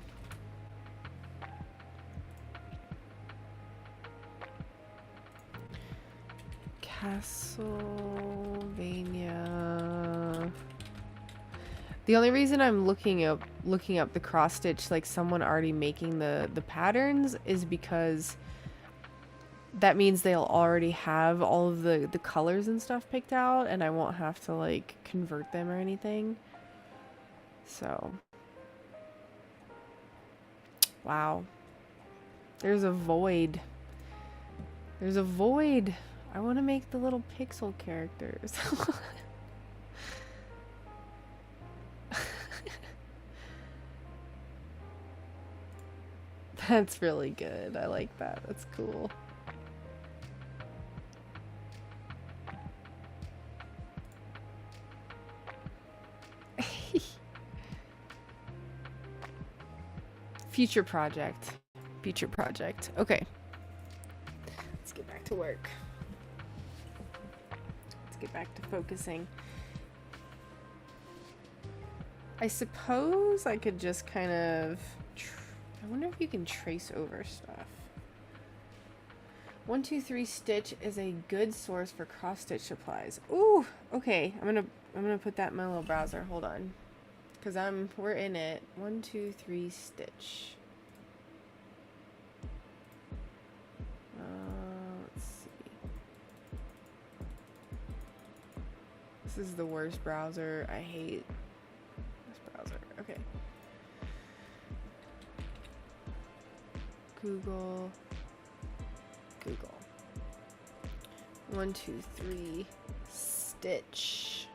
Castlevania. The only reason I'm looking up the cross stitch, like someone already making the patterns, is because that means they'll already have all of the colors and stuff picked out, and I won't have to like convert them or anything. So, wow. There's a void. There's a void. I want to make the little pixel characters. That's really good. I like that. That's cool. Future project. Future project. Okay. Let's get back to work. Let's get back to focusing. I suppose I could just kind of... I wonder if you can trace over stuff. 123 Stitch is a good source for cross stitch supplies. Ooh, okay. I'm gonna put that in my little browser. Hold on, cause we're in it. 123 Stitch. Let's see. This is the worst browser. I hate this browser. Okay. Google. 123 Stitch.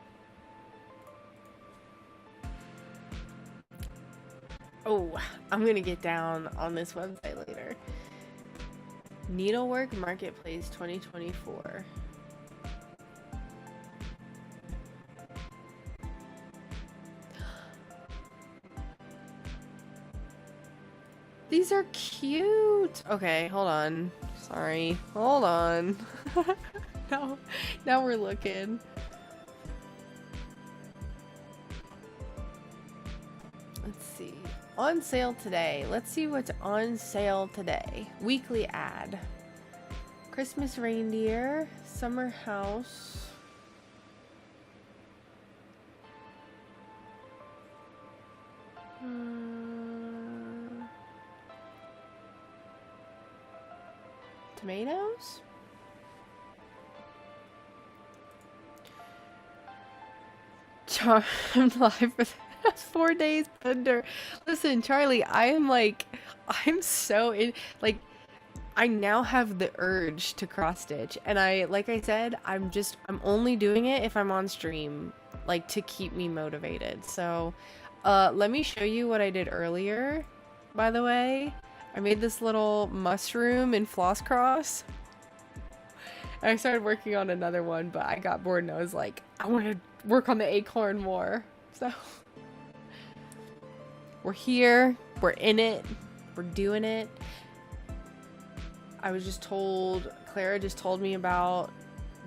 Oh, I'm gonna get down on this website later. Needlework Marketplace 2024. These are cute. Okay, hold on. Sorry. Hold on. Now we're looking. Let's see. On sale today. Let's see what's on sale today. Weekly ad. Christmas reindeer. Summer house. Tomatoes? Charmed live for 4 days under. Listen, Charlie, I'm so in, like, I now have the urge to cross stitch, and like I said, I'm only doing it if I'm on stream, like, to keep me motivated. So, let me show you what I did earlier, by the way. I made this little mushroom in flosscross. I started working on another one, but I got bored and I was like, I want to work on the acorn more. So we're here, we're in it, we're doing it. I was just told, Clara just told me about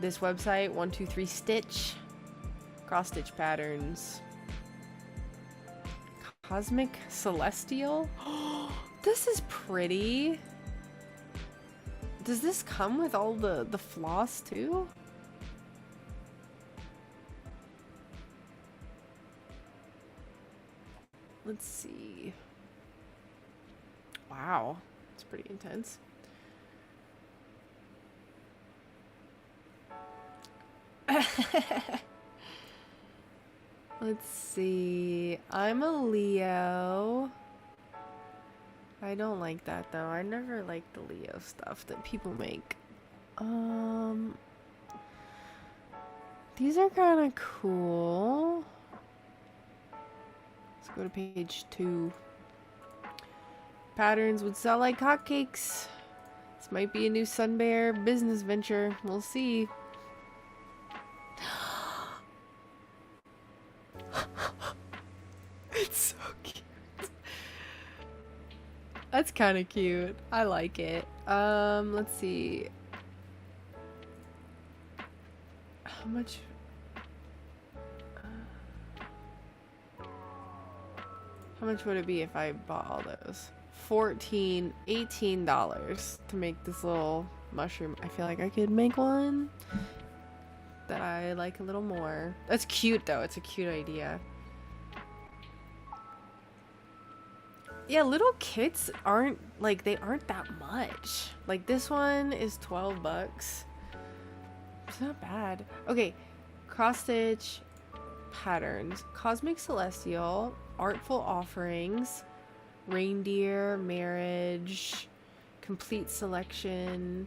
this website, 123 Stitch, cross stitch patterns. Cosmic Celestial? This is pretty. Does this come with all the floss too? Let's see. Wow, it's pretty intense. Let's see. I'm a Leo. I don't like that though. I never liked the Leo stuff that people make. These are kind of cool. Let's go to page 2. Patterns would sell like hotcakes. This might be a new Sunbear business venture. We'll see. It's so cute. That's kind of cute. I like it. Let's see. How much? How much would it be if I bought all those? $18 to make this little mushroom. I feel like I could make one. that I like a little more. That's cute though. It's a cute idea. Yeah, little kits aren't like they aren't that much. Like this one is 12 bucks. It's not bad. Okay, cross stitch patterns, cosmic celestial, artful offerings, reindeer, marriage, complete selection.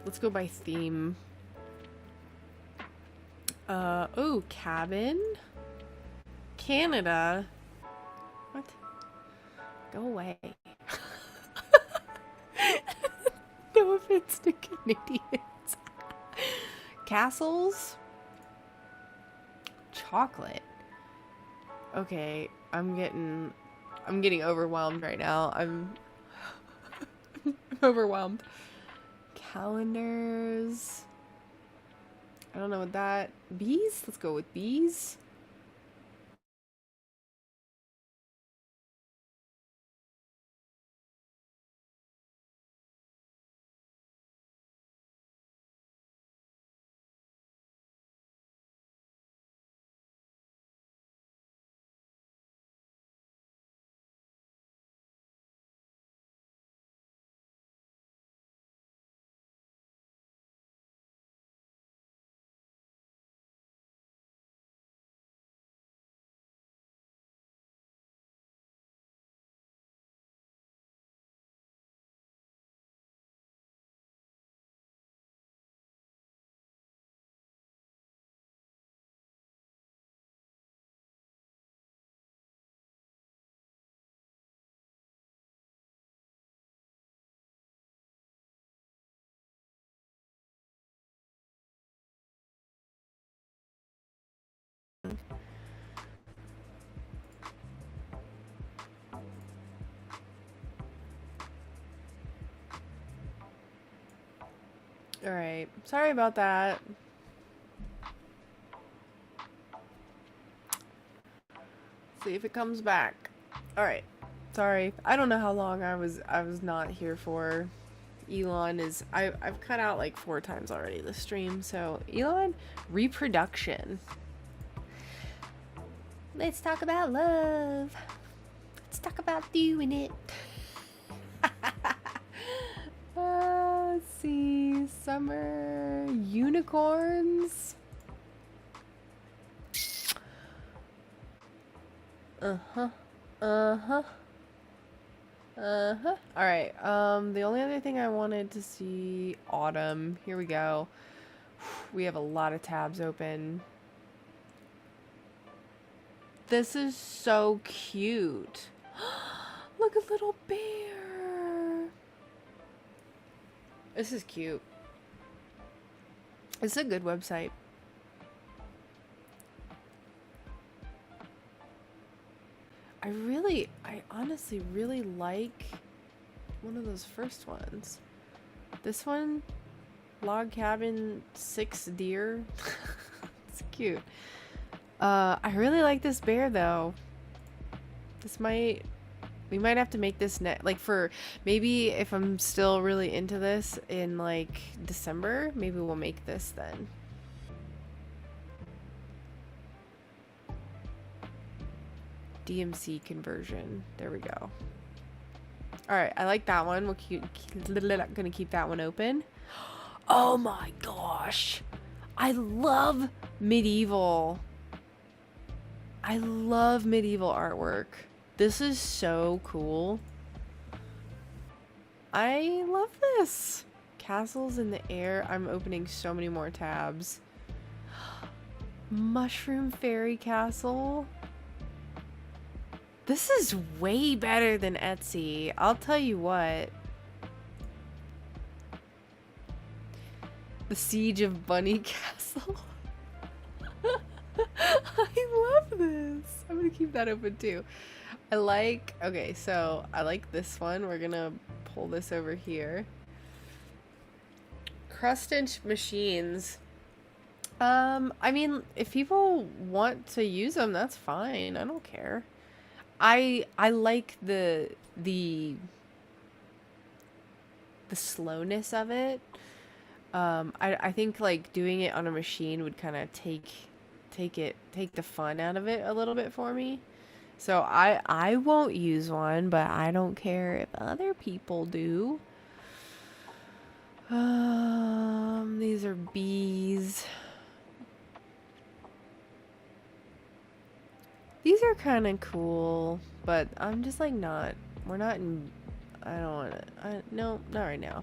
Let's go by theme. Oh, cabin, Canada. What? Go away. No offense to Canadians. Castles. Chocolate. Okay, I'm getting overwhelmed right now. I'm overwhelmed. Calendars. I don't know what that. Bees? Let's go with bees. Alright, sorry about that. See if it comes back. Alright, sorry. I don't know how long I was not here for. Elon is I've cut out like 4 times already this stream, so Elon, reproduction. Let's talk about love. Let's talk about doing it. Let's see. Summer unicorns. Uh-huh. Uh-huh. Uh-huh. Alright, the only other thing I wanted to see, autumn. Here we go. We have a lot of tabs open. This is so cute. Look, a little bear. This is cute. It's a good website. I honestly really like one of those first ones. This one, log cabin 6 deer. It's cute. I really like this bear though. We might have to make this like for maybe if I'm still really into this in like December, maybe we'll make this then. DMC conversion. There we go. Alright, I like that one. Gonna keep that one open. Oh my gosh. I love medieval. I love medieval artwork. This is so cool. I love this. Castles in the air. I'm opening so many more tabs. Mushroom fairy castle. This is way better than Etsy. I'll tell you what. The Siege of Bunny Castle. I love this. I'm gonna keep that open too. Okay, so I like this one. We're gonna pull this over here. Cross-stitch machines. I mean, if people want to use them, that's fine. I don't care. I like the slowness of it. I think like doing it on a machine would kind of take the fun out of it a little bit for me. So I won't use one, but I don't care if other people do. These are bees. These are kind of cool, but I'm just like not. We're not in. I don't want to. No, not right now.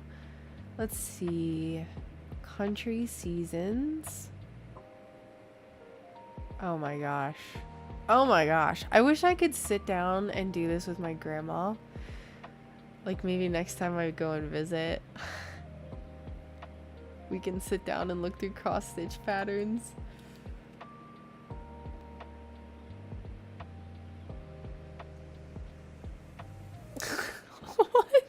Let's see. Country seasons. Oh my gosh. Oh my gosh. I wish I could sit down and do this with my grandma. Like maybe next time I go and visit. We can sit down and look through cross stitch patterns. What?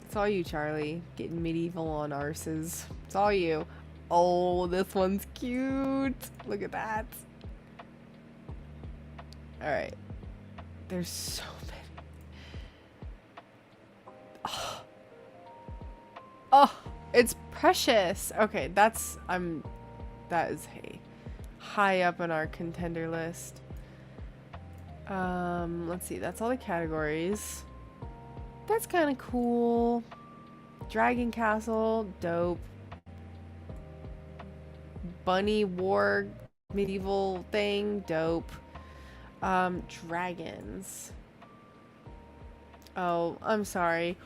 It's all you, Charlie. Getting medieval on arses. It's all you. Oh, this one's cute. Look at that. Alright. There's so many. Oh. Oh, it's precious. Okay, that is high up on our contender list. Let's see. That's all the categories. That's kind of cool. Dragon Castle, dope. Bunny War medieval thing, dope. Dragons. Oh, I'm sorry.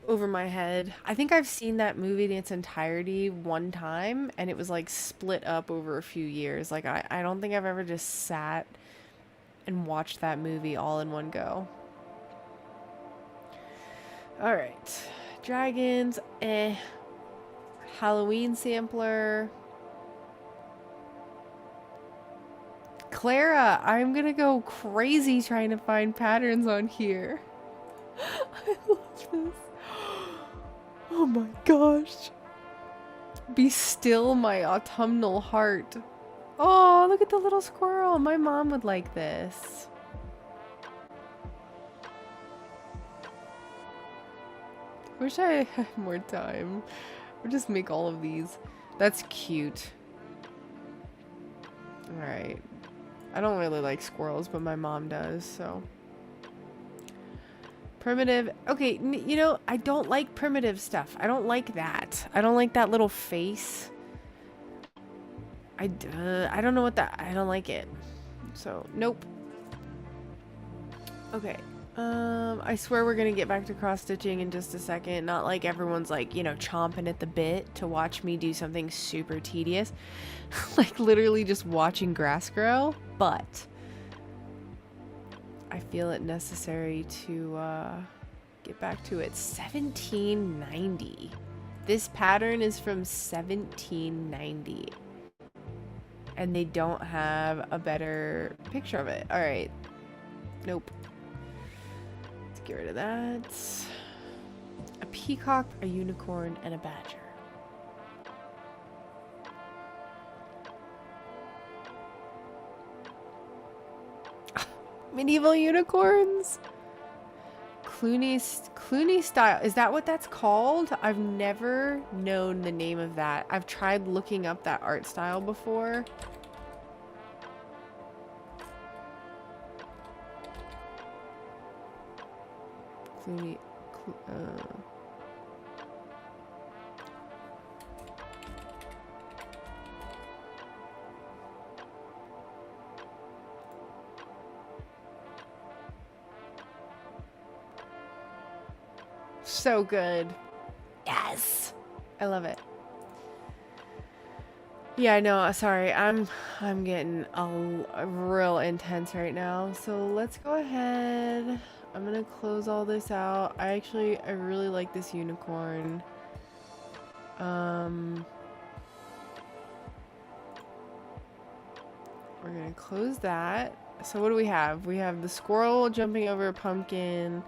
Over my head. I think I've seen that movie in its entirety one time, and it was like split up over a few years. Like I don't think I've ever just sat and watched that movie all in one go. Alright. Dragons, Halloween sampler. Clara, I'm gonna go crazy trying to find patterns on here. I love this. Oh my gosh. Be still, my autumnal heart. Oh, look at the little squirrel. My mom would like this. Wish I had more time. Or just make all of these. That's cute. Alright. I don't really like squirrels, but my mom does, so. Primitive. Okay, you know, I don't like primitive stuff. I don't like that. I don't like that little face. I don't know what that... I don't like it. So, nope. Okay. I swear we're gonna get back to cross-stitching in just a second. Not like everyone's like, you know, chomping at the bit to watch me do something super tedious. Like literally just watching grass grow. But I feel it necessary to get back to it. 1790. This pattern is from 1790. And they don't have a better picture of it. Alright. Nope. Let's get rid of that. A peacock, a unicorn, and a badger. Medieval unicorns? Clooney style. Is that what that's called? I've never known the name of that. I've tried looking up that art style before. Clooney. So good. Yes. I love it. Yeah, I know. Sorry. I'm getting a real intense right now. So let's go ahead. I'm going to close all this out. I really like this unicorn. We're going to close that. So what do we have? We have the squirrel jumping over a pumpkin.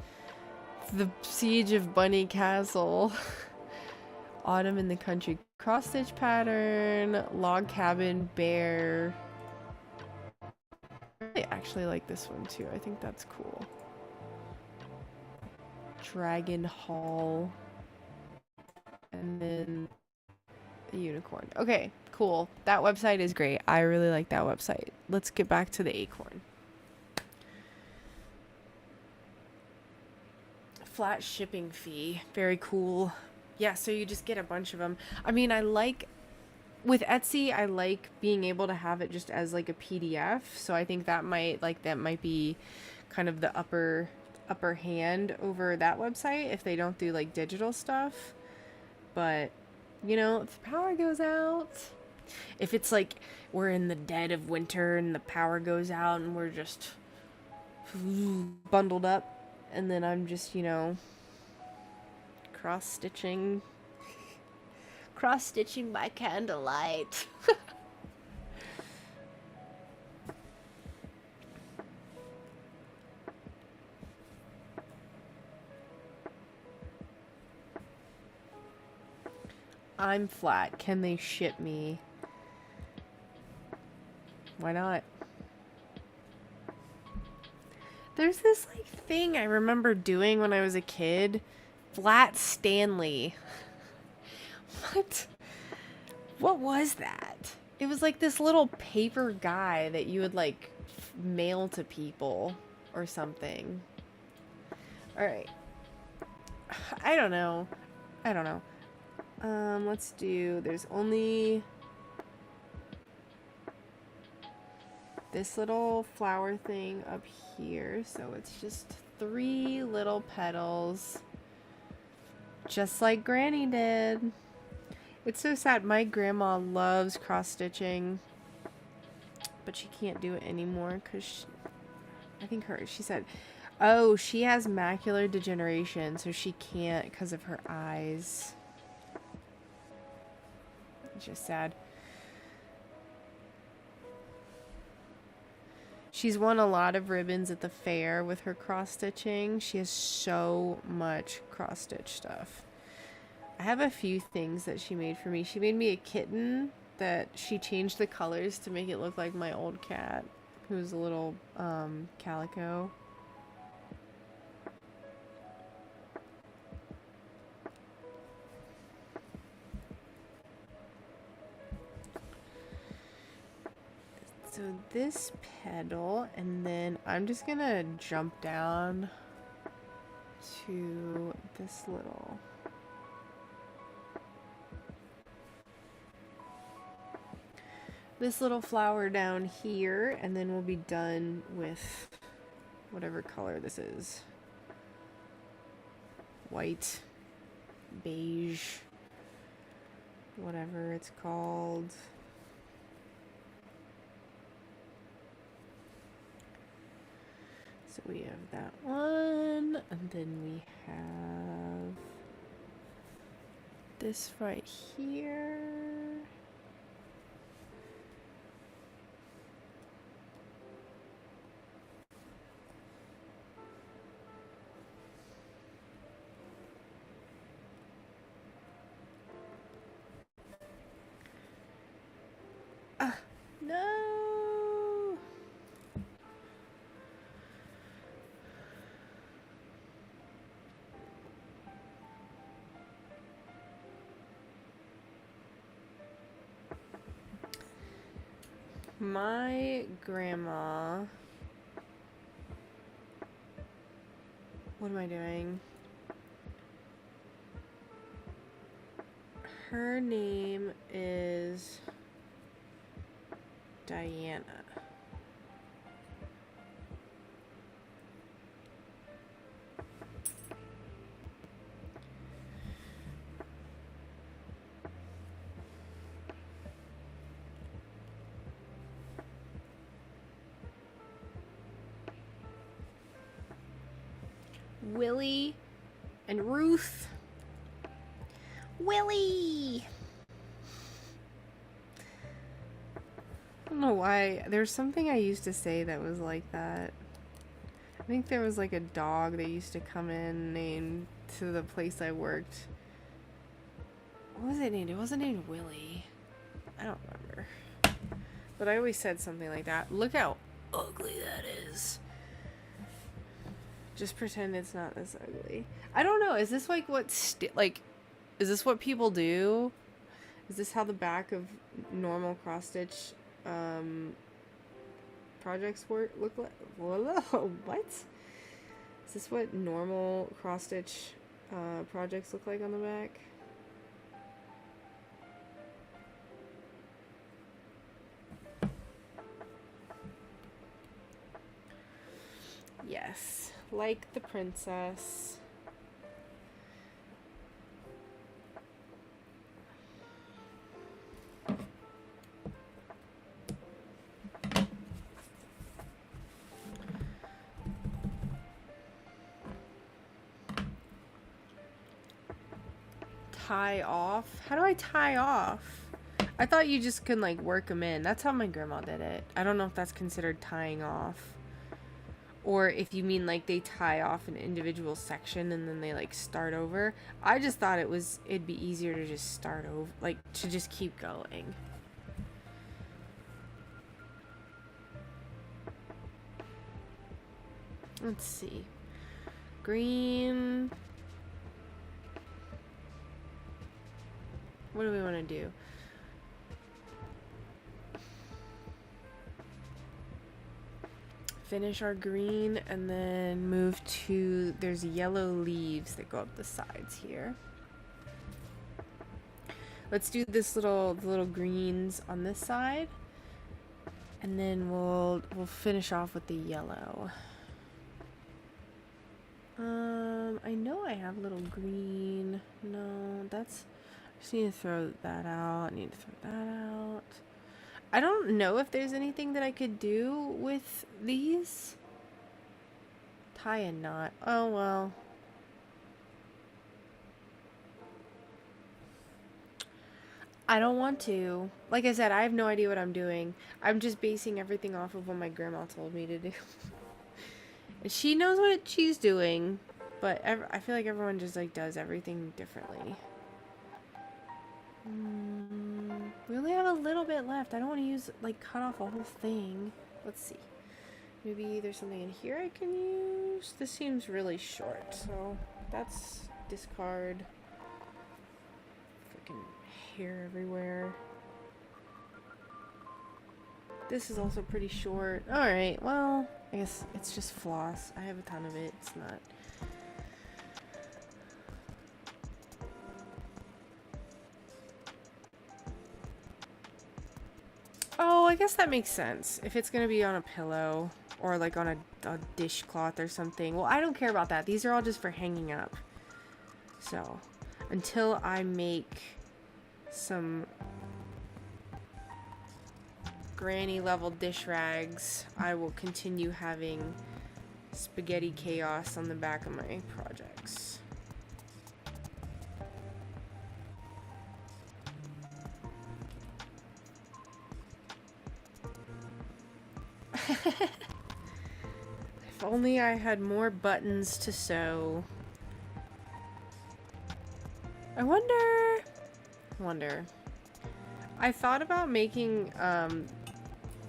The Siege of Bunny Castle. Autumn in the Country cross stitch pattern. Log cabin bear. I actually like this one too. I think that's cool. Dragon Hall. And then a unicorn. Okay, cool. That website is great. I really like that website. Let's get back to the acorn. Flat shipping fee. Very cool. Yeah, so you just get a bunch of them. I mean, with Etsy, I like being able to have it just as like a PDF. So I think that might be kind of the upper hand over that website if they don't do like digital stuff. But, you know, if the power goes out, if it's like we're in the dead of winter and the power goes out and we're just bundled up, and then I'm just, you know, cross-stitching by candlelight. I'm flat. Can they ship me? Why not? There's this like thing I remember doing when I was a kid. Flat Stanley. What was that? It was like this little paper guy that you would like mail to people or something. All right. I don't know. Let's do, there's only this little flower thing up here. So it's just 3 little petals. Just like Granny did. It's so sad. My grandma loves cross-stitching, but she can't do it anymore because she said, oh, she has macular degeneration, so she can't because of her eyes. It's just sad. She's won a lot of ribbons at the fair with her cross-stitching. She has so much cross-stitch stuff. I have a few things that she made for me. She made me a kitten that she changed the colors to make it look like my old cat, who's a little calico. So this petal, and then I'm just gonna jump down to this little flower down here, and then we'll be done with whatever color this is. White, beige, whatever it's called. So we have that one, and then we have this right here. No! My grandma... What am I doing? Her name is Diana. Willie and Ruth. Willie! I don't know why. There's something I used to say that was like that. I think there was like a dog that used to come in named to the place I worked. What was it named? It wasn't named Willie. I don't remember. But I always said something like that. Look how ugly that is. Just pretend it's not this ugly. I don't know. Is this like what is this what people do? Is this how the back of normal cross stitch projects look like? What? Is this what normal cross stitch projects look like on the back? Yes, like the princess. Tie off? How do I tie off? I thought you just could like work them in. That's how my grandma did it. I don't know if that's considered tying off. Or if you mean like they tie off an individual section and then they like start over. I just thought it'd be easier to just start over, like to just keep going. Let's see. Green. What do we want to do? Finish our green and then move to, there's yellow leaves that go up the sides here. Let's do the little greens on this side, and then we'll finish off with the yellow. I know I have little green. No, that's, I just need to throw that out. I need to throw that out. I don't know if there's anything that I could do with these. Tie a knot. Oh, well. I don't want to. Like I said, I have no idea what I'm doing. I'm just basing everything off of what my grandma told me to do. And she knows what she's doing, but I feel like everyone just like does everything differently. We only have a little bit left. I don't want to use, like, cut off a whole thing. Let's see. Maybe there's something in here I can use. This seems really short, so that's discard. Freaking hair everywhere. This is also pretty short. Alright, well, I guess it's just floss. I have a ton of it. It's not... Oh, I guess that makes sense. If it's gonna be on a pillow or like on a dishcloth or something. Well, I don't care about that. These are all just for hanging up. So, until I make some granny level dish rags, I will continue having spaghetti chaos on the back of my projects. If only I had more buttons to sew. I wonder. I thought about making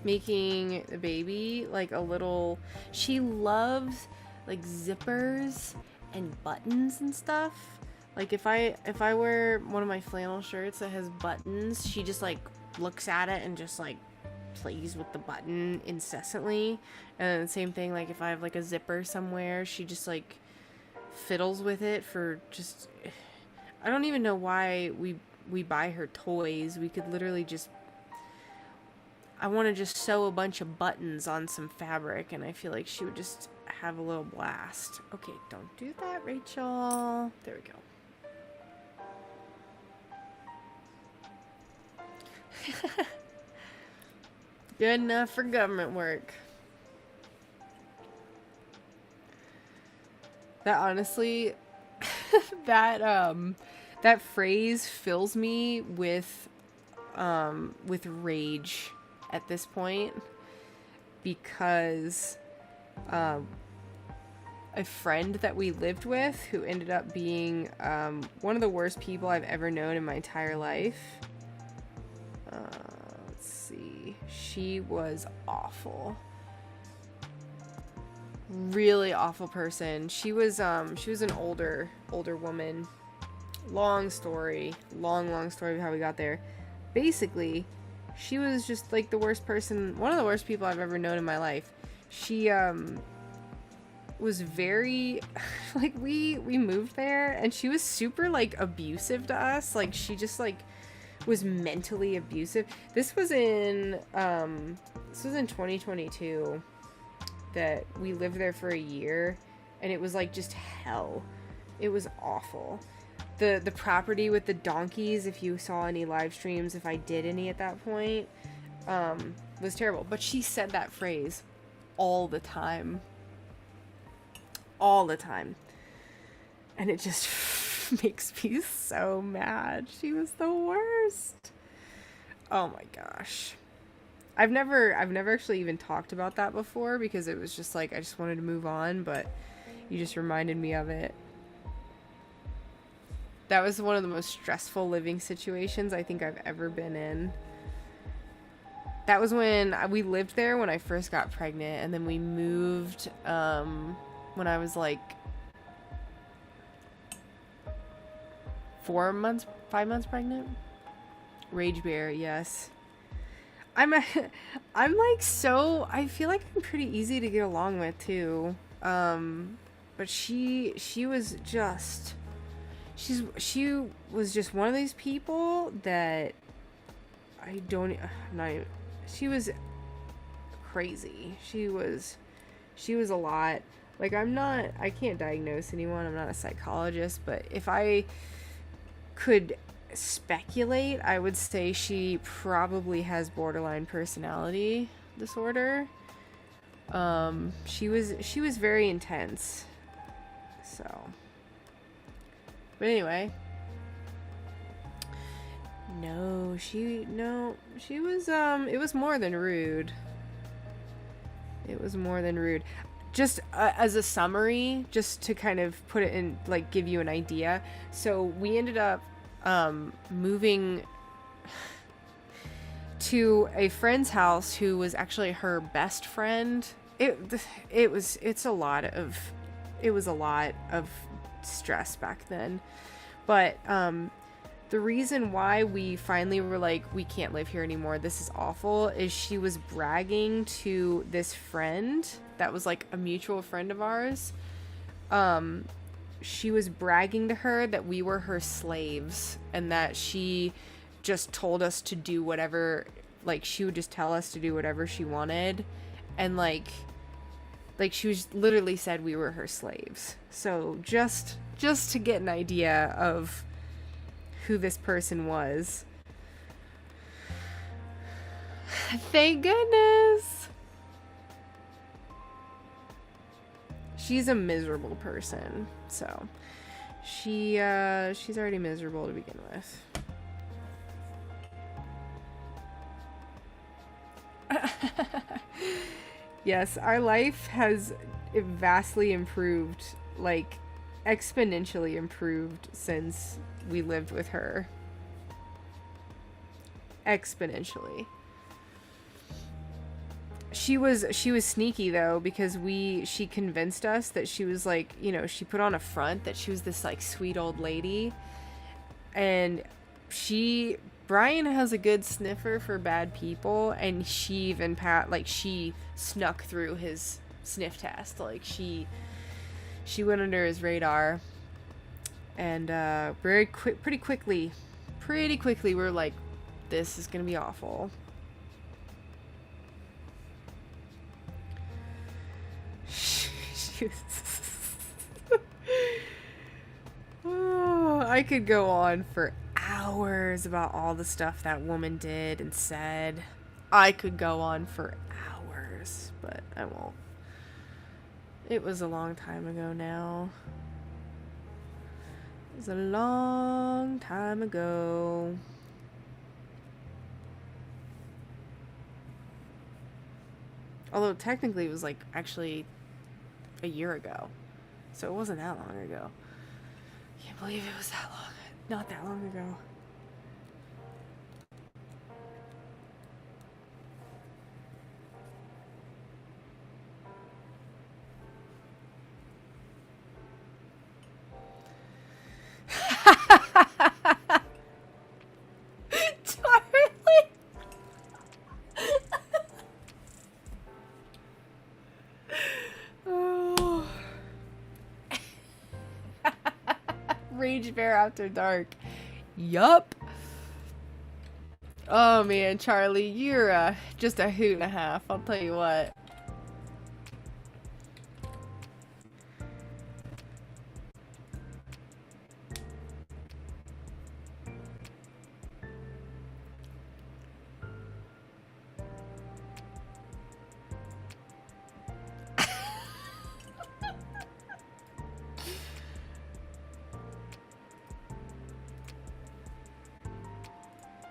the baby like a little, she loves like zippers and buttons and stuff. Like if I wear one of my flannel shirts that has buttons, she just like looks at it and just like plays with the button incessantly. And then the same thing, like if I have like a zipper somewhere, she just like fiddles with it for just, I don't even know why we buy her toys. We could literally just, I want to just sew a bunch of buttons on some fabric and I feel like she would just have a little blast. Okay, don't do that, Rachel. There we go. Good enough for government work. That honestly, that phrase fills me with rage at this point, because a friend that we lived with, who ended up being one of the worst people I've ever known in my entire life. Let's see. She was awful. Really awful person. She was an older woman. Long story of how we got there. Basically, she was just like the worst person, one of the worst people I've ever known in my life. She was very like we moved there and she was super like abusive to us. Like she just like was mentally abusive. This was in 2022 that we lived there for a year, and it was like just hell. It was awful. The property with the donkeys, if you saw any live streams, if I did any at that point, was terrible. But she said that phrase all the time. All the time. And it just makes me so mad. She was the worst. Oh my gosh. I've never actually even talked about that before because it was just like I just wanted to move on, but you just reminded me of it. That was one of the most stressful living situations I think I've ever been in. That was when we lived there when I first got pregnant, and then we moved when I was like 5 months pregnant. Rage bear, yes. I'm like so, I feel like I'm pretty easy to get along with too. But she was just, she was just one of these people that she was crazy. She was a lot. Like I can't diagnose anyone. I'm not a psychologist, but if I could speculate, I would say she probably has borderline personality disorder. She was very intense. So, but anyway, she was it was more than rude. It was more than rude. Just as a summary, just to kind of put it in, like, give you an idea. So we ended up moving to a friend's house who was actually her best friend. It was a lot of stress back then. But the reason why we finally were like, we can't live here anymore, this is awful, is she was bragging to this friend that was like a mutual friend of ours. She was bragging to her that we were her slaves and that she just told us to do whatever, like she would just tell us to do whatever she wanted. And like she was literally said we were her slaves. So just to get an idea of who this person was. Thank goodness. She's a miserable person, so she's already miserable to begin with. Yes, our life has vastly improved, like exponentially improved since we lived with her. Exponentially. She was sneaky though, because she convinced us that she was like, you know, she put on a front that she was this like sweet old lady, and Brian has a good sniffer for bad people, and she even she snuck through his sniff test. Like she went under his radar, and pretty quickly we're like, this is gonna be awful. Oh, I could go on for hours about all the stuff that woman did and said. I could go on for hours, but I won't. It was a long time ago now. It was a long time ago. Although technically it was like actually a year ago. So it wasn't that long ago. Can't believe it was that long. Not that long ago. Teenage Bear After Dark. Yup. Oh man, Charlie, you're just a hoot and a half. I'll tell you what.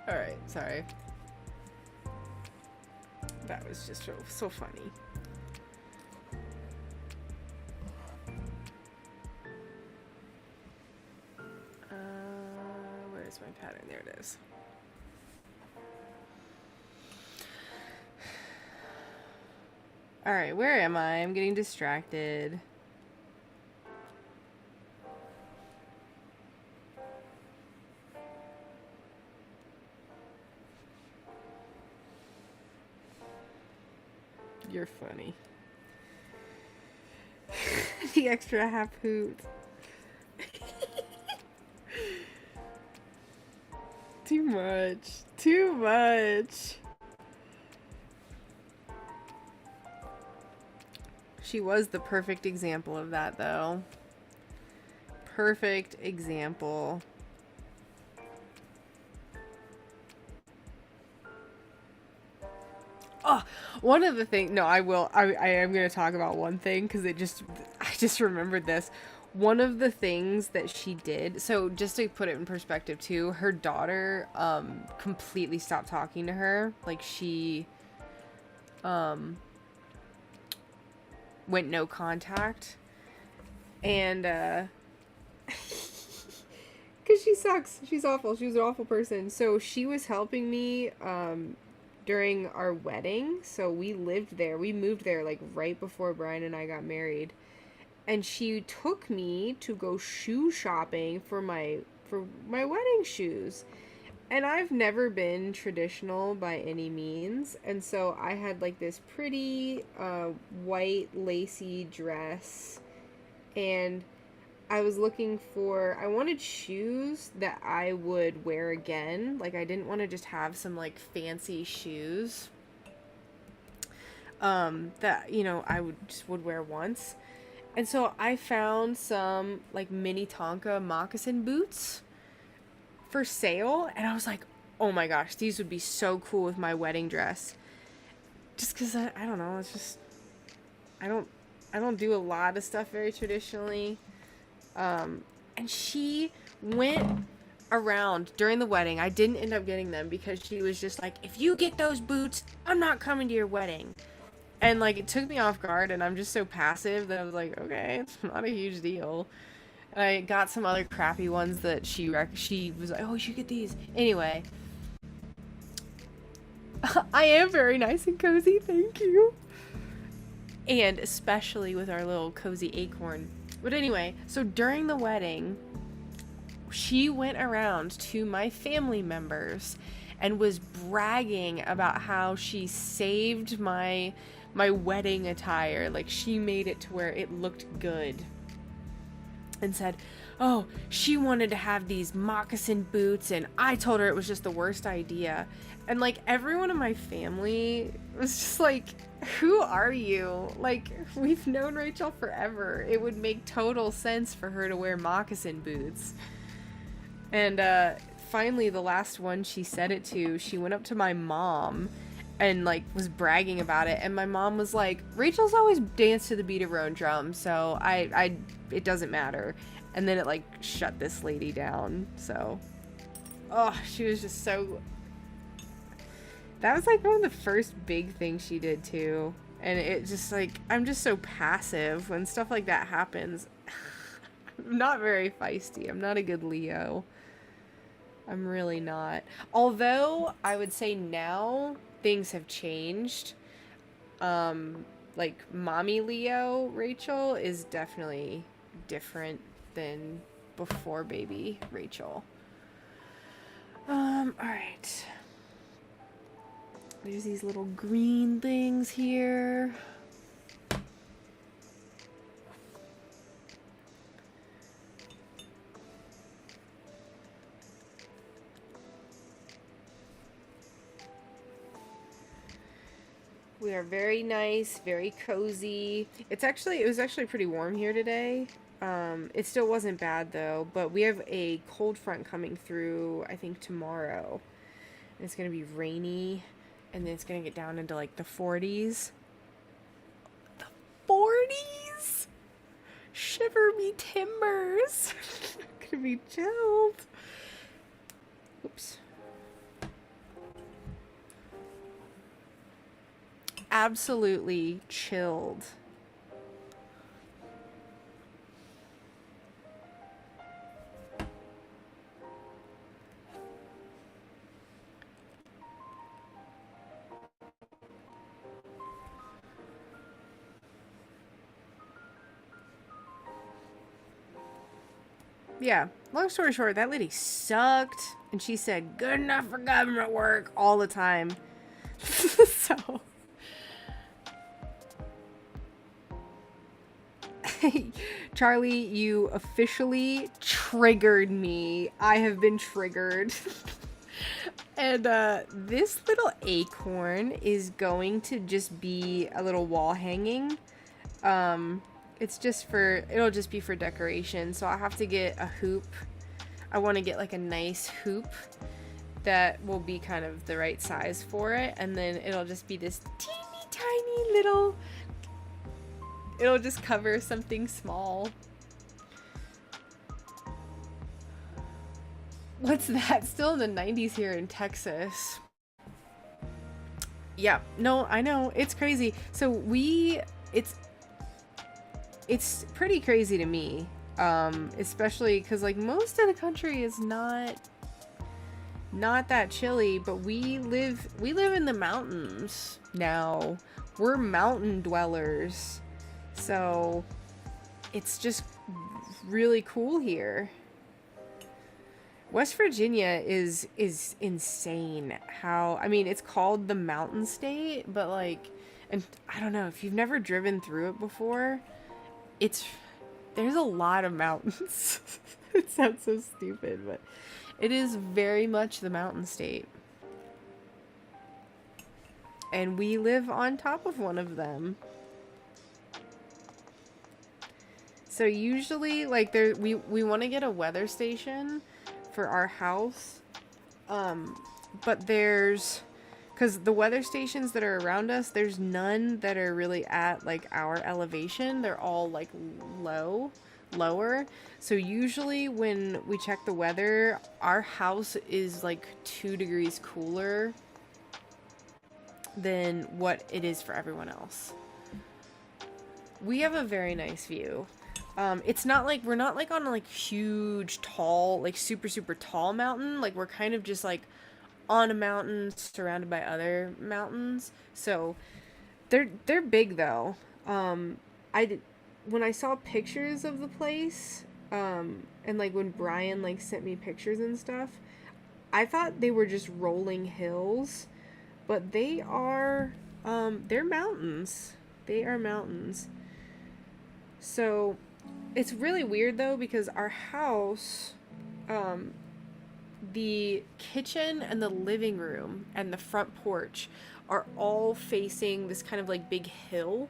Alright, sorry. That was just so funny. Where's my pattern? There it is. Alright, where am I? I'm getting distracted. You're funny. The extra half hoot. Too much. Too much. She was the perfect example of that, though. Perfect example. Oh, one of the things, no, I am going to talk about one thing because I just remembered this. One of the things that she did, so just to put it in perspective too, her daughter, completely stopped talking to her. Like she, went no contact. And, cause she sucks. She's awful. She was an awful person. So she was helping me, during our wedding. So we lived there. We moved there like right before Brian and I got married. And she took me to go shoe shopping for my wedding shoes. And I've never been traditional by any means. And so I had like this pretty white lacy dress. And I was looking for, I wanted shoes that I would wear again. Like, I didn't want to just have some, like, fancy shoes that, you know, I would wear once. And so I found some, like, mini Tonka moccasin boots for sale. And I was like, oh my gosh, these would be so cool with my wedding dress. Just because, I don't know, it's just, I don't do a lot of stuff very traditionally. And she went around during the wedding. I didn't end up getting them because she was just like, if you get those boots, I'm not coming to your wedding. And like, it took me off guard, and I'm just so passive that I was like, okay, it's not a huge deal. And I got some other crappy ones that she was like, oh, you should get these. Anyway, I am very nice and cozy, thank you. And especially with our little cozy acorn. But anyway, so during the wedding, she went around to my family members and was bragging about how she saved my wedding attire. Like, she made it to where it looked good. And said, oh, she wanted to have these moccasin boots, and I told her it was just the worst idea. And like, everyone in my family was just like, who are you? Like, we've known Rachel forever. It would make total sense for her to wear moccasin boots. And finally, the last one she said it to, she went up to my mom and like was bragging about it. And my mom was like, Rachel's always danced to the beat of her own drum, so it doesn't matter. And then it like shut this lady down. So, oh, she was just so... That was like one of the first big things she did too. And it just like, I'm just so passive when stuff like that happens. I'm not very feisty. I'm not a good Leo. I'm really not. Although I would say now things have changed. Like mommy Leo Rachel is definitely different than before baby Rachel. All right. There's these little green things here. We are very nice, very cozy. It was actually pretty warm here today. It still wasn't bad though, but we have a cold front coming through, I think tomorrow. And it's gonna be rainy, and then it's gonna get down into like the 40s. The 40s? Shiver me timbers. I'm gonna be chilled. Oops. Absolutely chilled. Yeah, long story short, that lady sucked, and she said, good enough for government work all the time. So... Charlie, you officially triggered me. I have been triggered. And this little acorn is going to just be a little wall hanging. It'll just be for decoration. So I have to get a hoop. I want to get like a nice hoop that will be kind of the right size for it. And then it'll just be this teeny tiny little... It'll just cover something small. What's that? Still in the 90s here in Texas. Yeah, no, I know. It's crazy. So it's pretty crazy to me. Especially because like most of the country is not that chilly, but we live in the mountains now. We're mountain dwellers. So it's just really cool here. West Virginia is insane. I mean, it's called the Mountain State, but like, and I don't know if you've never driven through it before, there's a lot of mountains. It sounds so stupid, but it is very much the Mountain State. And we live on top of one of them. So usually, like, we want to get a weather station for our house, but because the weather stations that are around us, there's none that are really at like our elevation. They're all like lower. So usually when we check the weather, our house is like 2 degrees cooler than what it is for everyone else. We have a very nice view. It's not like, we're not like on a like huge, tall, like super, super tall mountain. Like we're kind of just like on a mountain surrounded by other mountains. So they're big though. When I saw pictures of the place, and like when Brian like sent me pictures and stuff, I thought they were just rolling hills, but they are, they're mountains. They are mountains. So it's really weird though, because our house, the kitchen and the living room and the front porch are all facing this kind of like big hill.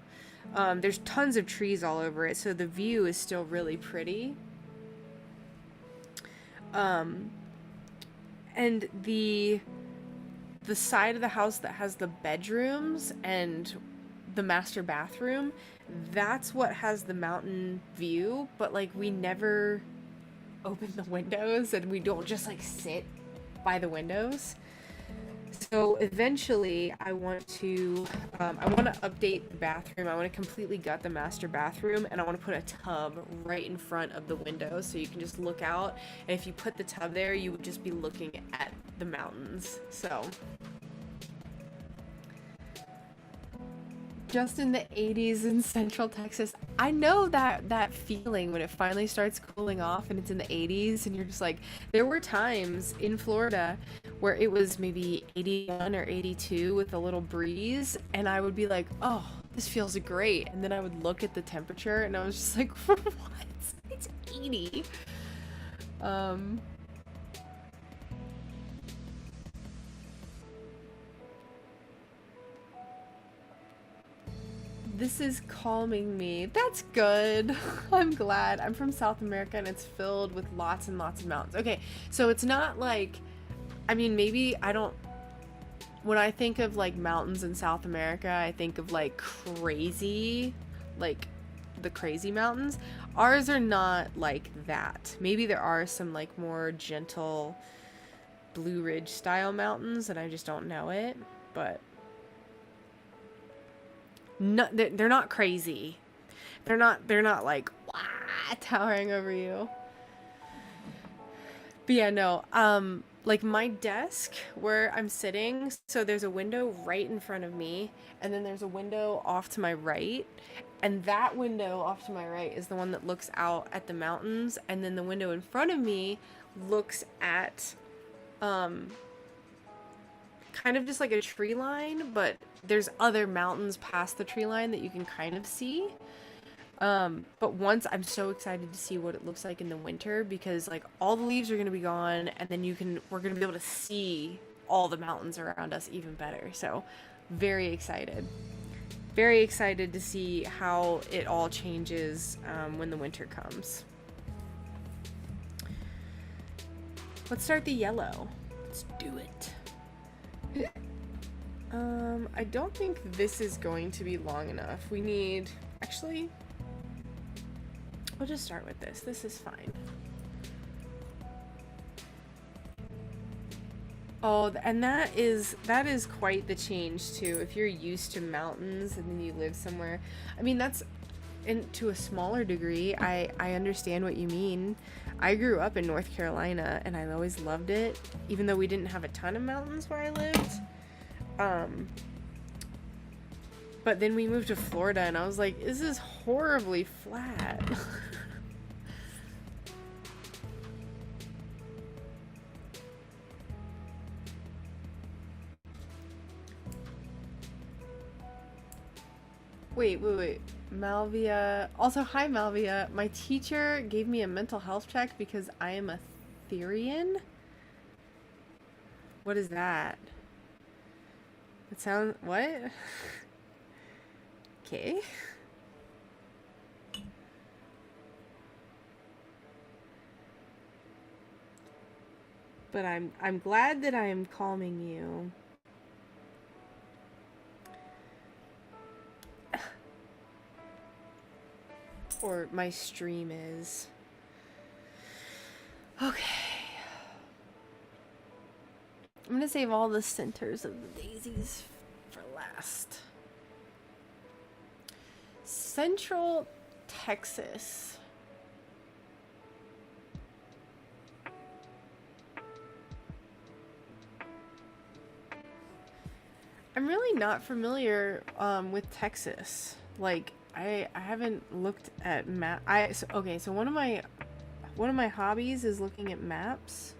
There's tons of trees all over it, so the view is still really pretty. And the side of the house that has the bedrooms and the master bathroom, that's what has the mountain view, but like we never open the windows and we don't just like sit by the windows. So eventually I want to update the bathroom. I want to completely gut the master bathroom, and I want to put a tub right in front of the window so you can just look out, and if you put the tub there, you would just be looking at the mountains. So just in the 80s in Central Texas. I know that feeling when it finally starts cooling off and it's in the 80s and you're just like, there were times in Florida where it was maybe 81 or 82 with a little breeze, and I would be like, oh, this feels great. And then I would look at the temperature and I was just like, what? It's 80. This is calming me. That's good. I'm glad. I'm from South America and it's filled with lots and lots of mountains. Okay, so it's not like, I mean, maybe I don't, when I think of like mountains in South America, I think of like crazy, like the crazy mountains. Ours are not like that. Maybe there are some like more gentle Blue Ridge style mountains and I just don't know it, but no, they're not crazy. They're not like wah, towering over you. But yeah, no. Like my desk where I'm sitting, so there's a window right in front of me, and then there's a window off to my right. And that window off to my right is the one that looks out at the mountains, and then the window in front of me looks at kind of just like a tree line, but there's other mountains past the tree line that you can kind of see. But once I'm so excited to see what it looks like in the winter because like all the leaves are going to be gone and then we're going to be able to see all the mountains around us even better. So very excited. Very excited to see how it all changes when the winter comes. Let's start the yellow. Let's do it. I don't think this is going to be long enough. We need, actually, I'll just start with this. This is fine. Oh, and that is quite the change too. If you're used to mountains and then you live somewhere, I mean, that's, and to a smaller degree, I understand what you mean. I grew up in North Carolina and I always loved it, even though we didn't have a ton of mountains where I lived. But then we moved to Florida and I was like, this is horribly flat. Wait. Malvia. Also, hi, Malvia. My teacher gave me a mental health check because I am a Therian. What is that? It sounds... What? Okay. But I'm glad that I am calming you. Or my stream is. Okay. I'm gonna save all the centers of the daisies for last. Central Texas. I'm really not familiar with Texas. Like, I haven't looked at map. So one of my hobbies is looking at maps.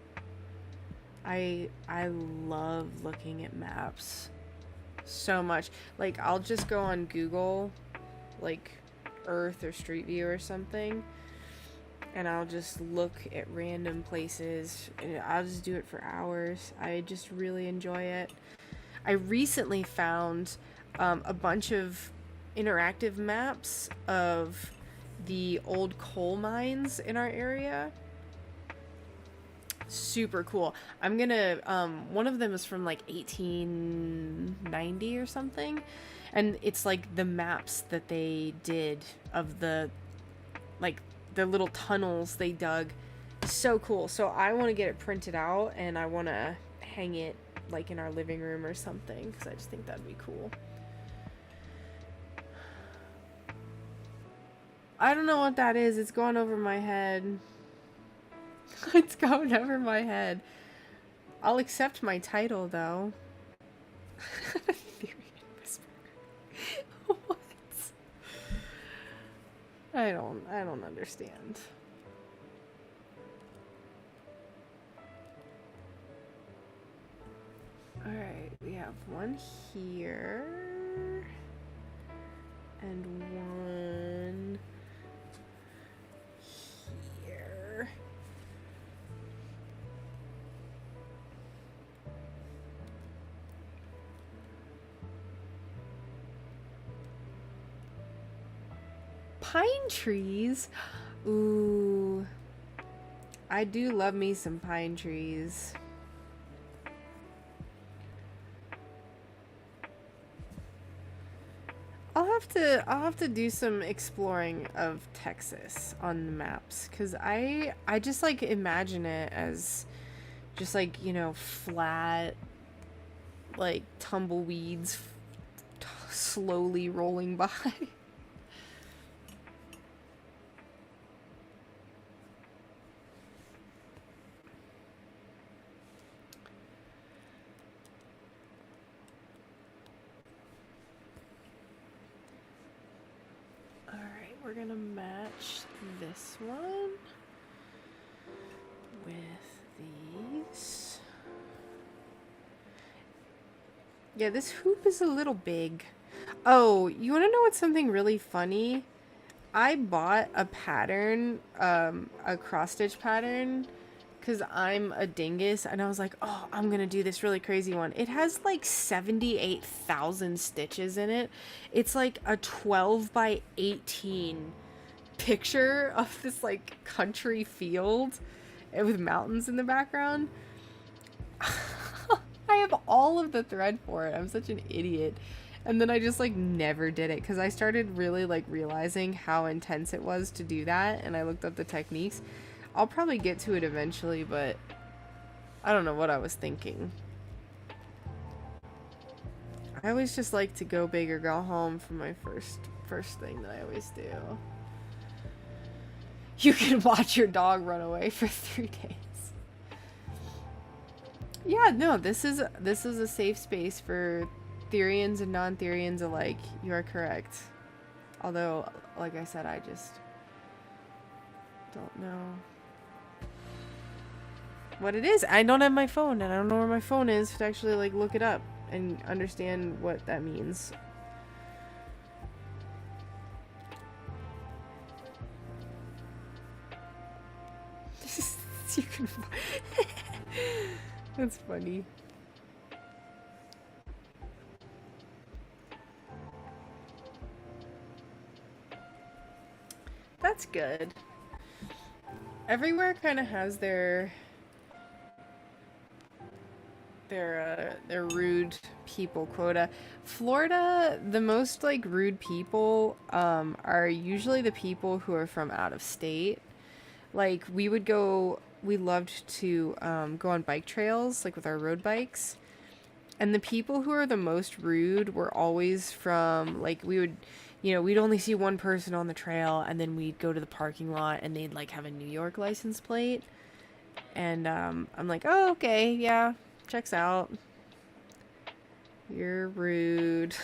I love looking at maps so much. Like, I'll just go on Google, like Earth or Street View or something, and I'll just look at random places and I'll just do it for hours. I just really enjoy it. I recently found a bunch of interactive maps of the old coal mines in our area. Super cool. I'm gonna one of them is from like 1890 or something, and it's like the maps that they did of the little tunnels they dug. So cool. So I want to get it printed out and I want to hang it like in our living room or something because I just think that'd be cool. I don't know what that is. It's going over my head. It's going over my head. I'll accept my title, though. What? I don't understand. Alright, we have one here. And one here. Pine trees? Ooh. I do love me some pine trees. I'll have to do some exploring of Texas on the maps, cuz I just like imagine it as just like, flat, like tumbleweeds slowly rolling by. All right, we're going to match this one with these. Yeah, this hoop is a little big. Oh, you want to know what's something really funny? I bought a pattern, a cross stitch pattern, because I'm a dingus, and I was like, oh, I'm gonna do this really crazy one. It has like 78,000 stitches in it. It's like a 12 by 18 picture of this like country field with mountains in the background. I have all of the thread for it. I'm such an idiot. And then I just like never did it because I started really like realizing how intense it was to do that, and I looked up the techniques. I'll probably get to it eventually, but I don't know what I was thinking. I always just like to go big or go home for my first thing that I always do. You can watch your dog run away for 3 days. Yeah, no, this is a safe space for Therians and non-Therians alike. You are correct. Although, like I said, I just don't know what it is. I don't have my phone, and I don't know where my phone is to actually like look it up and understand what that means. You can. That's funny. That's good. Everywhere kind of has their rude people quota. Florida, the most like rude people are usually the people who are from out of state. Like we loved to go on bike trails like with our road bikes. And the people who are the most rude were always from, like, we'd only see one person on the trail, and then we'd go to the parking lot, and they'd, like, have a New York license plate. And I'm like, oh, okay, yeah, checks out. You're rude.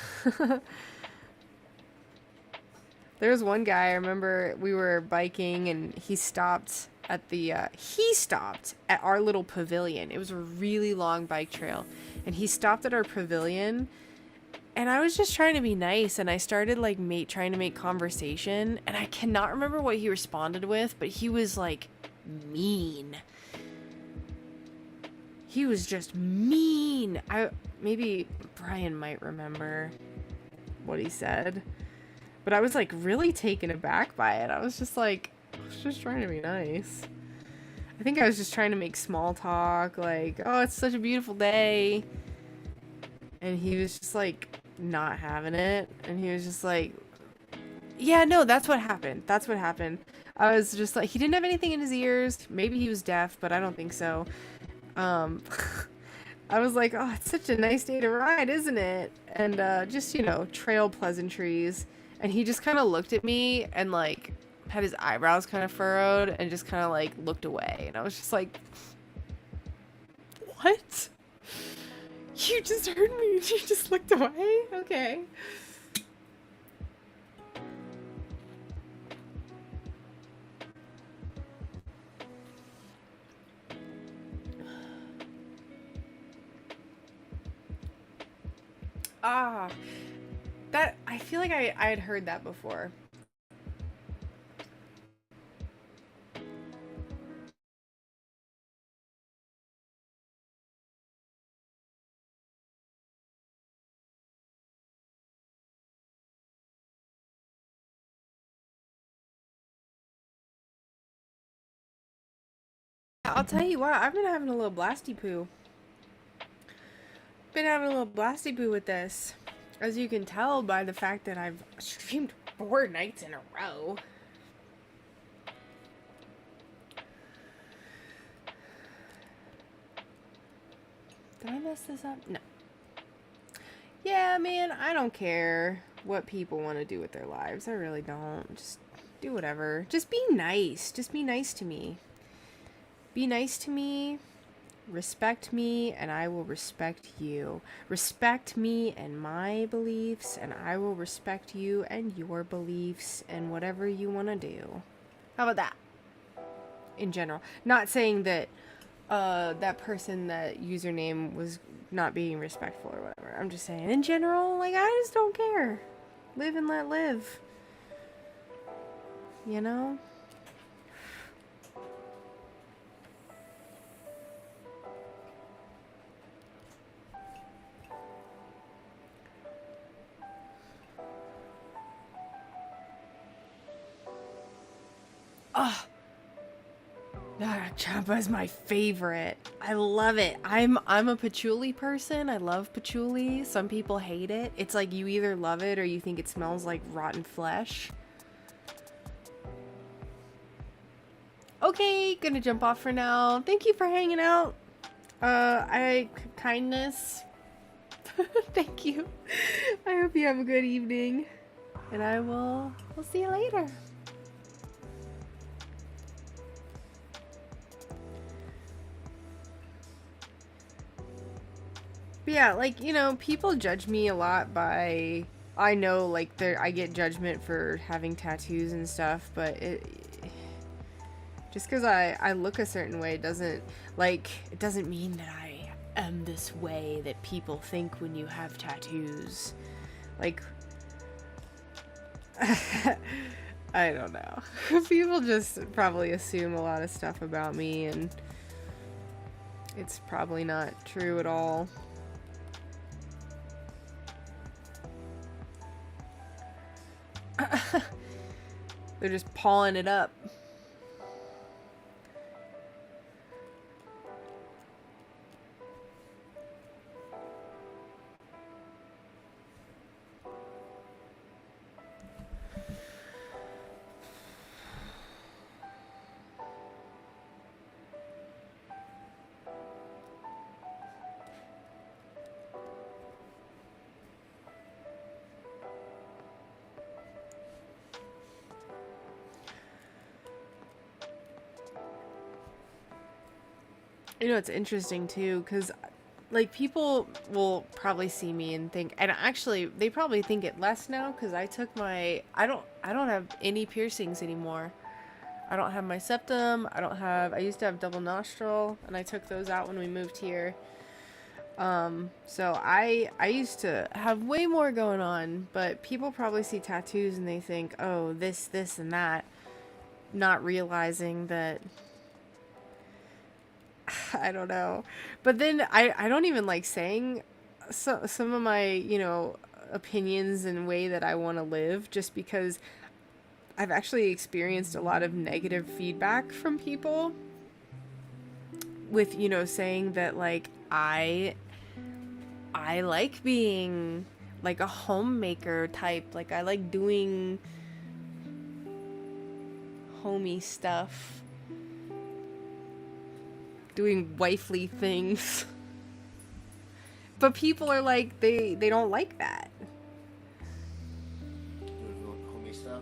There was one guy, I remember we were biking, and he stopped at our little pavilion. It was a really long bike trail, and he stopped at our pavilion, and I was just trying to be nice, and I started like trying to make conversation, and I cannot remember what he responded with, but he was like mean. He was just mean. Maybe Brian might remember what he said, but I was like really taken aback by it. I was just like, I was just trying to be nice. I think I was just trying to make small talk, like, oh, it's such a beautiful day. And he was just like not having it. And he was just like, yeah, no, that's what happened. That's what happened. I was just like, he didn't have anything in his ears. Maybe he was deaf, but I don't think so. Um, I was like, oh, it's such a nice day to ride, isn't it? And just, trail pleasantries. And he just kind of looked at me and like had his eyebrows kind of furrowed and just kind of like looked away. And I was just like, what? You just heard me and you just looked away? Okay. Ah, that, I feel like I had heard that before. I'll tell you what, I've been having a little blasty poo. Been having a little blasty poo with this. As you can tell by the fact that I've streamed 4 nights in a row. Did I mess this up? No. Yeah, man, I don't care what people want to do with their lives. I really don't. Just do whatever. Just be nice. Just be nice to me. Be nice to me. Respect me, and I will respect you. Respect me and my beliefs, and I will respect you and your beliefs and whatever you want to do. How about that? In general. Not saying that that person, that username was not being respectful or whatever. I'm just saying, in general, like, I just don't care. Live and let live. You know? Oh, Champa is my favorite. I love it. I'm a patchouli person. I love patchouli. Some people hate it. It's like you either love it or you think it smells like rotten flesh. Okay, gonna jump off for now. Thank you for hanging out. Kindness. Thank you. I hope you have a good evening. And we'll see you later. But yeah, like, you know, people judge me a lot by, I know, like, I get judgment for having tattoos and stuff, but just because I look a certain way doesn't mean that I am this way that people think when you have tattoos. Like, I don't know. People just probably assume a lot of stuff about me, and it's probably not true at all. They're just pawing it up. You know, it's interesting too, because like people will probably see me and think, and actually they probably think it less now, because I took my, I don't have any piercings anymore. I don't have my septum. I used to have double nostril, and I took those out when we moved here. So I used to have way more going on, but people probably see tattoos and they think, oh, this and that, not realizing that, I don't know. But then I don't even like saying some of my, you know, opinions and way that I want to live, just because I've actually experienced a lot of negative feedback from people with, you know, saying that, like, I like being like a homemaker type. Like, I like doing homey stuff. Doing wifely things. But people are like, they don't like that. Homie stuff.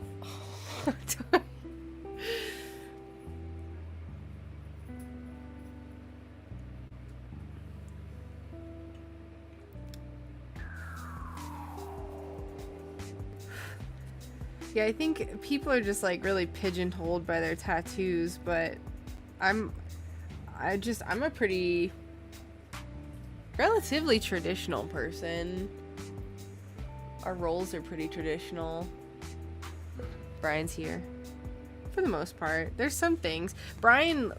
Yeah, I think people are just like really pigeonholed by their tattoos, but I'm a pretty relatively traditional person. Our roles are pretty traditional. Brian's here. For the most part. There's some things. Brian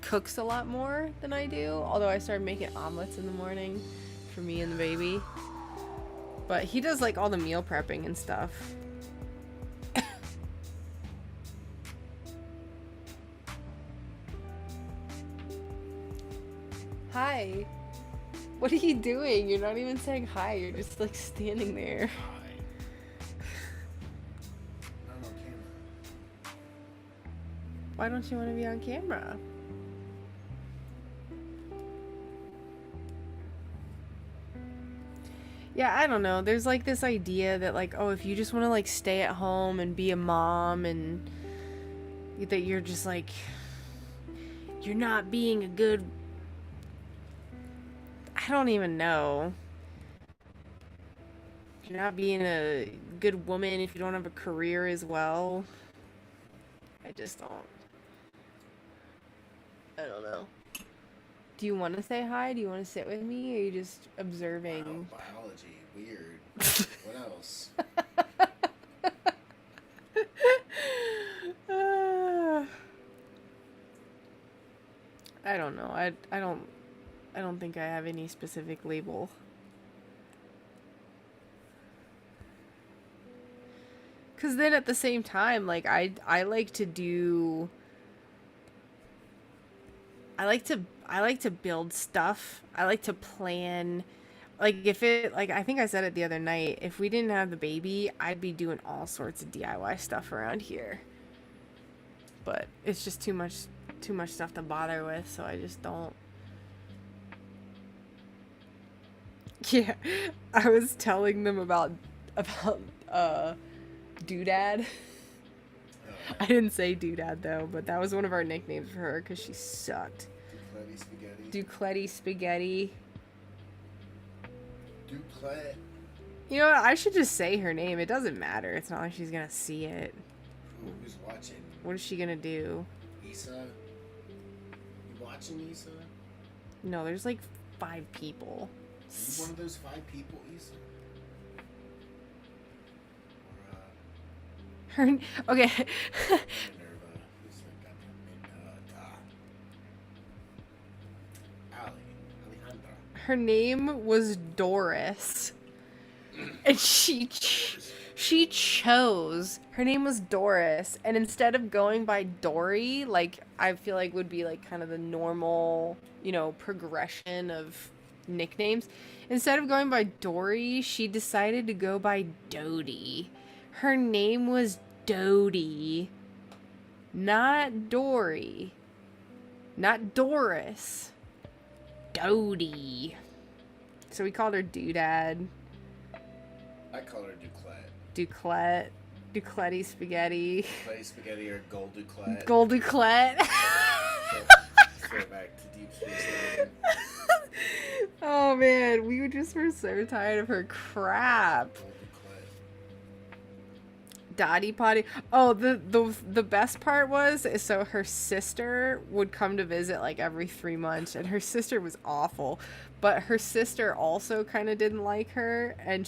cooks a lot more than I do, although I started making omelets in the morning for me and the baby. But he does like all the meal prepping and stuff. hi. What are you doing? You're not even saying hi. You're just like standing there. Hi. I'm on camera. Why don't you want to be on camera? Yeah, I don't know. There's like this idea that like, oh, if you just want to like stay at home and be a mom and that you're just like, you're not being a good, I don't even know. You're not being a good woman if you don't have a career as well. I just don't. I don't know. Do you want to say hi? Do you want to sit with me? Or are you just observing? Wow, biology. Weird. What else? I don't know. I don't think I have any specific label. Cause then at the same time, like I like to do. I like to build stuff. I like to plan. Like if it like I think I said it the other night, if we didn't have the baby, I'd be doing all sorts of DIY stuff around here. But it's just too much stuff to bother with, so I just don't. Yeah. I was telling them about Doodad. I didn't say Doodad though, but that was one of our nicknames for her because she sucked. Ducletti spaghetti. Ducletti spaghetti. Duclet. You know what? I should just say her name. It doesn't matter. It's not like she's gonna see it. Who's watching? What is she gonna do? Issa? You watching, Issa? No, there's like 5 people. Are you one of those 5 people, Issa? Or, Her okay. Minerva. Who's the goddamn Alejandra. Her name was Doris, and she chose. Her name was Doris, and instead of going by Dory, like I feel like would be like kind of the normal, you know, progression of nicknames. Instead of going by Dory, she decided to go by Dodie. Her name was Dodie, not Dory, not Doris. Dodie. So we called her Doodad. I call her Duclet. Ducletti spaghetti. Ducletti spaghetti or Gold Duclet. Gold Duclet. Throw back to Deep Space Nine. Oh man, we just were so tired of her crap. Gold Duclet. Dottie Potty. Oh, the best part was so her sister would come to visit like every 3 months, and her sister was awful, but her sister also kind of didn't like her, and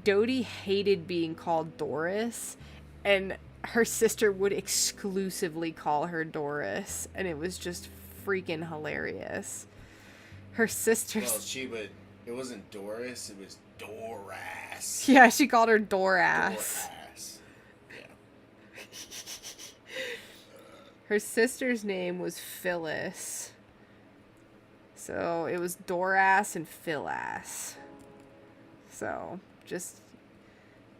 Dodie hated being called Doris, and her sister would exclusively call her Doris, and it was just freaking hilarious. Her sister's... Well, it wasn't Doris, it was Doras. Yeah, she called her Dorass. Yeah. Her sister's name was Phyllis. So it was Dorass and Philass. So just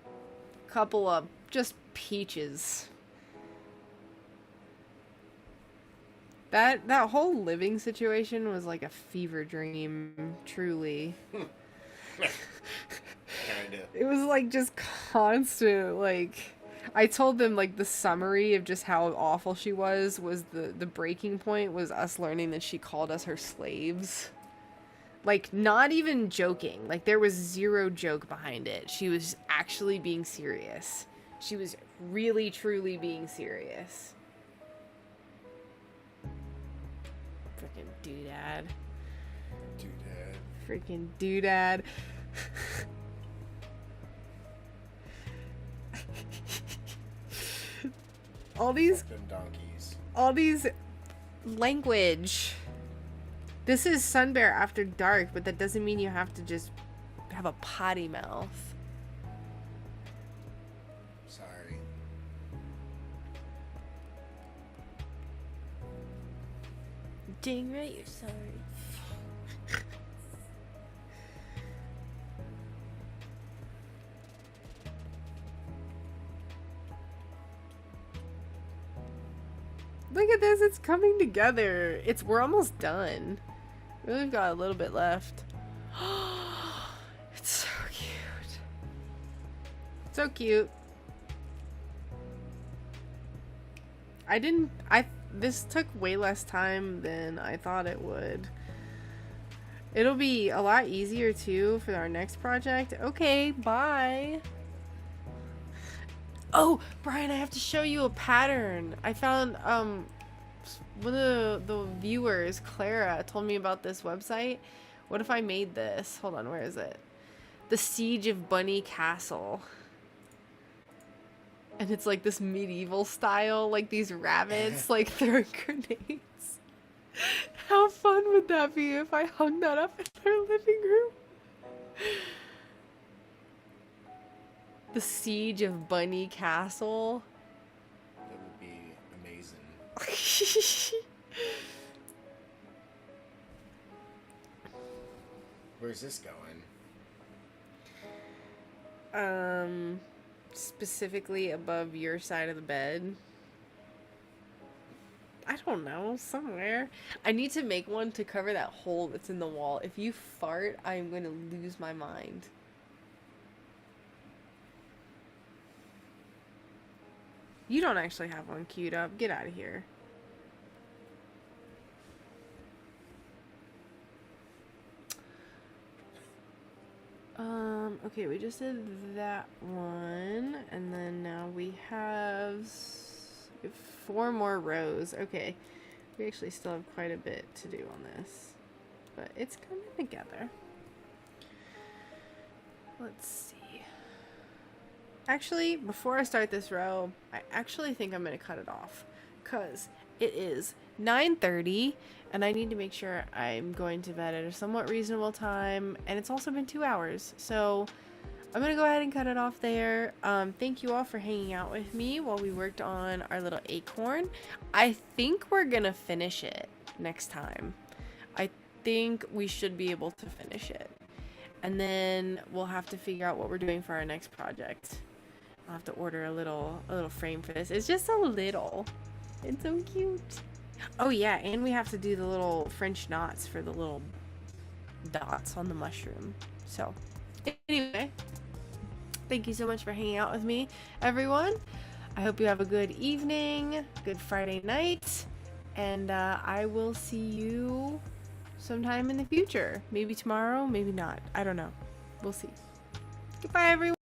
a couple of just peaches. That whole living situation was like a fever dream, truly. Kinda. It was like just constant, like I told them like the summary of just how awful she was the breaking point was us learning that she called us her slaves. Like not even joking. Like there was zero joke behind it. She was actually being serious. She was really truly being serious. Freaking doodad. Freaking doodad. all these language. This is Sun Bear After Dark, but that doesn't mean you have to just have a potty mouth. Sorry. Dang right, you're sorry. Look at this, it's coming together. We're almost done. We've got a little bit left. It's so cute. So cute. This took way less time than I thought it would. It'll be a lot easier too for our next project. Okay, bye. Oh, Brian, I have to show you a pattern. I found one of the viewers, Clara, told me about this website. What if I made this? Hold on, where is it? The Siege of Bunny Castle. And it's like this medieval style, like these rabbits like throwing grenades. How fun would that be if I hung that up in our living room? The Siege of Bunny Castle. That would be amazing. Where's this going? Specifically above your side of the bed. I don't know, somewhere. I need to make one to cover that hole that's in the wall. If you fart, I'm going to lose my mind. You don't actually have one queued up. Get out of here. Okay, we just did that one, and then now we have 4 more rows. Okay, we actually still have quite a bit to do on this, but it's coming together. Let's see. Actually, before I start this row, I actually think I'm going to cut it off, because it is 9:30, and I need to make sure I'm going to bed at a somewhat reasonable time, and it's also been 2 hours, so I'm going to go ahead and cut it off there. Thank you all for hanging out with me while we worked on our little acorn. I think we're going to finish it next time. I think we should be able to finish it, and then we'll have to figure out what we're doing for our next project. I'll have to order a little frame for this. It's just a little. It's so cute. Oh yeah, and we have to do the little French knots for the little dots on the mushroom. So, anyway, thank you so much for hanging out with me, everyone. I hope you have a good evening, good Friday night, and I will see you sometime in the future. Maybe tomorrow, maybe not. I don't know. We'll see. Goodbye, everyone.